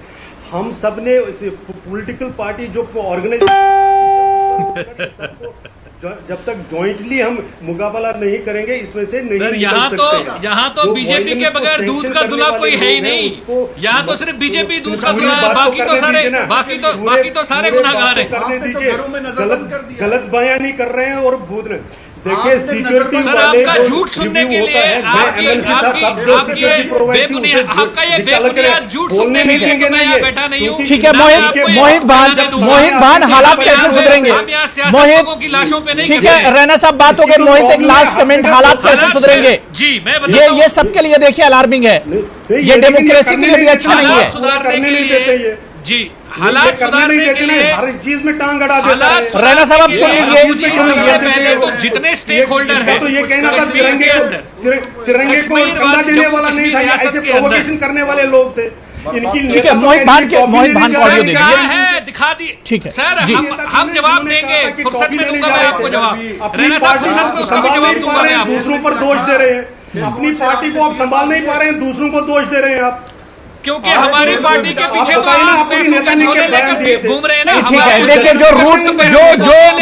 हम सब ने पॉलिटिकल पार्टी जो ऑर्गेनाइज जब तक जॉइंटली हम मुकाबला नहीं करेंगे इसमें से नहीं निकल सकते। यहाँ तो बीजेपी के बगैर दूध का दूल्हा कोई है ही नहीं। यहाँ तो सिर्फ बीजेपी दूध का दूल्हा है, बाकी तो सारे गुनाहगार हैं। गलत बयानी कर रहे हैं और देखिए सिक्योरिटी सर, आपका झूठ सुनने के लिए आपका ये बेबुनियाद झूठ सुनने के लिए तो मैं यहाँ बैठा नहीं हूँ। ठीक है मोहित भान हालात कैसे सुधरेंगे? मोहित की लाशों पे नहीं। ठीक है रैना साहब, बात हो गई। मोहित एक लास्ट कमेंट, हालात कैसे सुधरेंगे? जी मैं बताता हूं। ये सबके लिए देखिए अलार्मिंग है, ये डेमोक्रेसी के लिए भी अच्छा नहीं है। सुधारने के लिए जी हालात सुधारने के लिए हर चीज में टांग अड़ा देता है। रैना साहब आप सुन लीजिए। सबसे पहले तो जितने स्टेक होल्डर हैं तो ये कहना था कश्मीर के अंदर, तिरंगे को कंधा देने वाला नहीं था, ऐसे प्रोवोकेशन करने वाले लोग थे। ठीक है मोहित भान को ऑडियो दे दीजिए। दिखा दिए। ठीक है सर हम जवाब देंगे, फुर्सत में दूंगा मैं आपको जवाब। रैना साहब फुर्सत में उसका भी जवाब दूंगा मैं आपको। दूसरों पर दोष दे रहे हैं, अपनी पार्टी को आप संभाल नहीं पा रहे हैं, दूसरों को दोष दे रहे हैं आप। क्योंकि हमारी पार्टी के पीछे तो आप पैसों के झोले लेकर घूम रहे हैं ना। ठीक है, देखिए जो रूट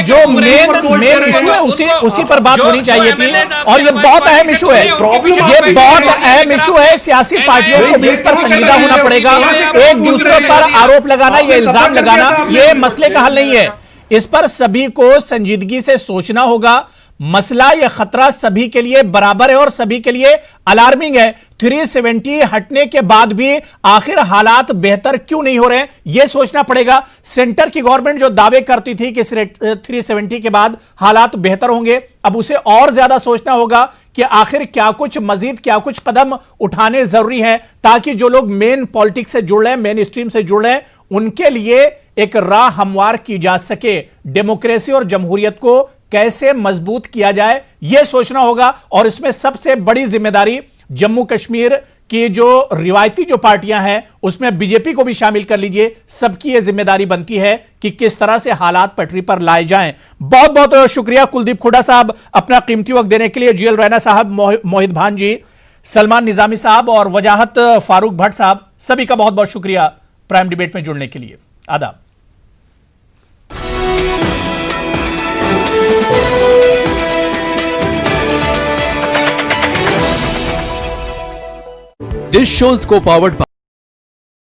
जो मेन इशू है उसी पर बात होनी चाहिए थी, और ये बहुत अहम इशू है। ये बहुत अहम इशू है। सियासी पार्टियों को भी इस पर संजीदा होना पड़ेगा। एक दूसरे पर आरोप लगाना, ये इल्जाम लगाना, ये मसले का हल नहीं है। इस पर सभी को संजीदगी से सोचना होगा। मसला यह खतरा सभी के लिए बराबर है और सभी के लिए अलार्मिंग है। 370 हटने के बाद भी आखिर हालात बेहतर क्यों नहीं हो रहे हैं, यह सोचना पड़ेगा। सेंटर की गवर्नमेंट जो दावे करती थी कि 370 के बाद हालात बेहतर होंगे, अब उसे और ज्यादा सोचना होगा कि आखिर क्या कुछ मजीद क्या कुछ कदम उठाने जरूरी हैं, ताकि जो लोग मेन पॉलिटिक्स से जुड़ रहे हैं, मेन स्ट्रीम से जुड़ रहे हैं, उनके लिए एक राह हमवार की जा सके। डेमोक्रेसी और जमहूरियत को कैसे मजबूत किया जाए, यह सोचना होगा। और इसमें सबसे बड़ी जिम्मेदारी जम्मू कश्मीर की जो रिवायती जो पार्टियां हैं, उसमें बीजेपी को भी शामिल कर लीजिए। सबकी यह जिम्मेदारी बनती है कि किस तरह से हालात पटरी पर लाए जाएं। बहुत बहुत शुक्रिया कुलदीप खुड्डा साहब अपना कीमती वक्त देने के लिए, जीएल रैना साहब, मोहित भान जी, सलमान निजामी साहब और वजाहत फारूक भट्ट साहब, सभी का बहुत बहुत शुक्रिया प्राइम डिबेट में जुड़ने के लिए। आदाब। This show is co-powered by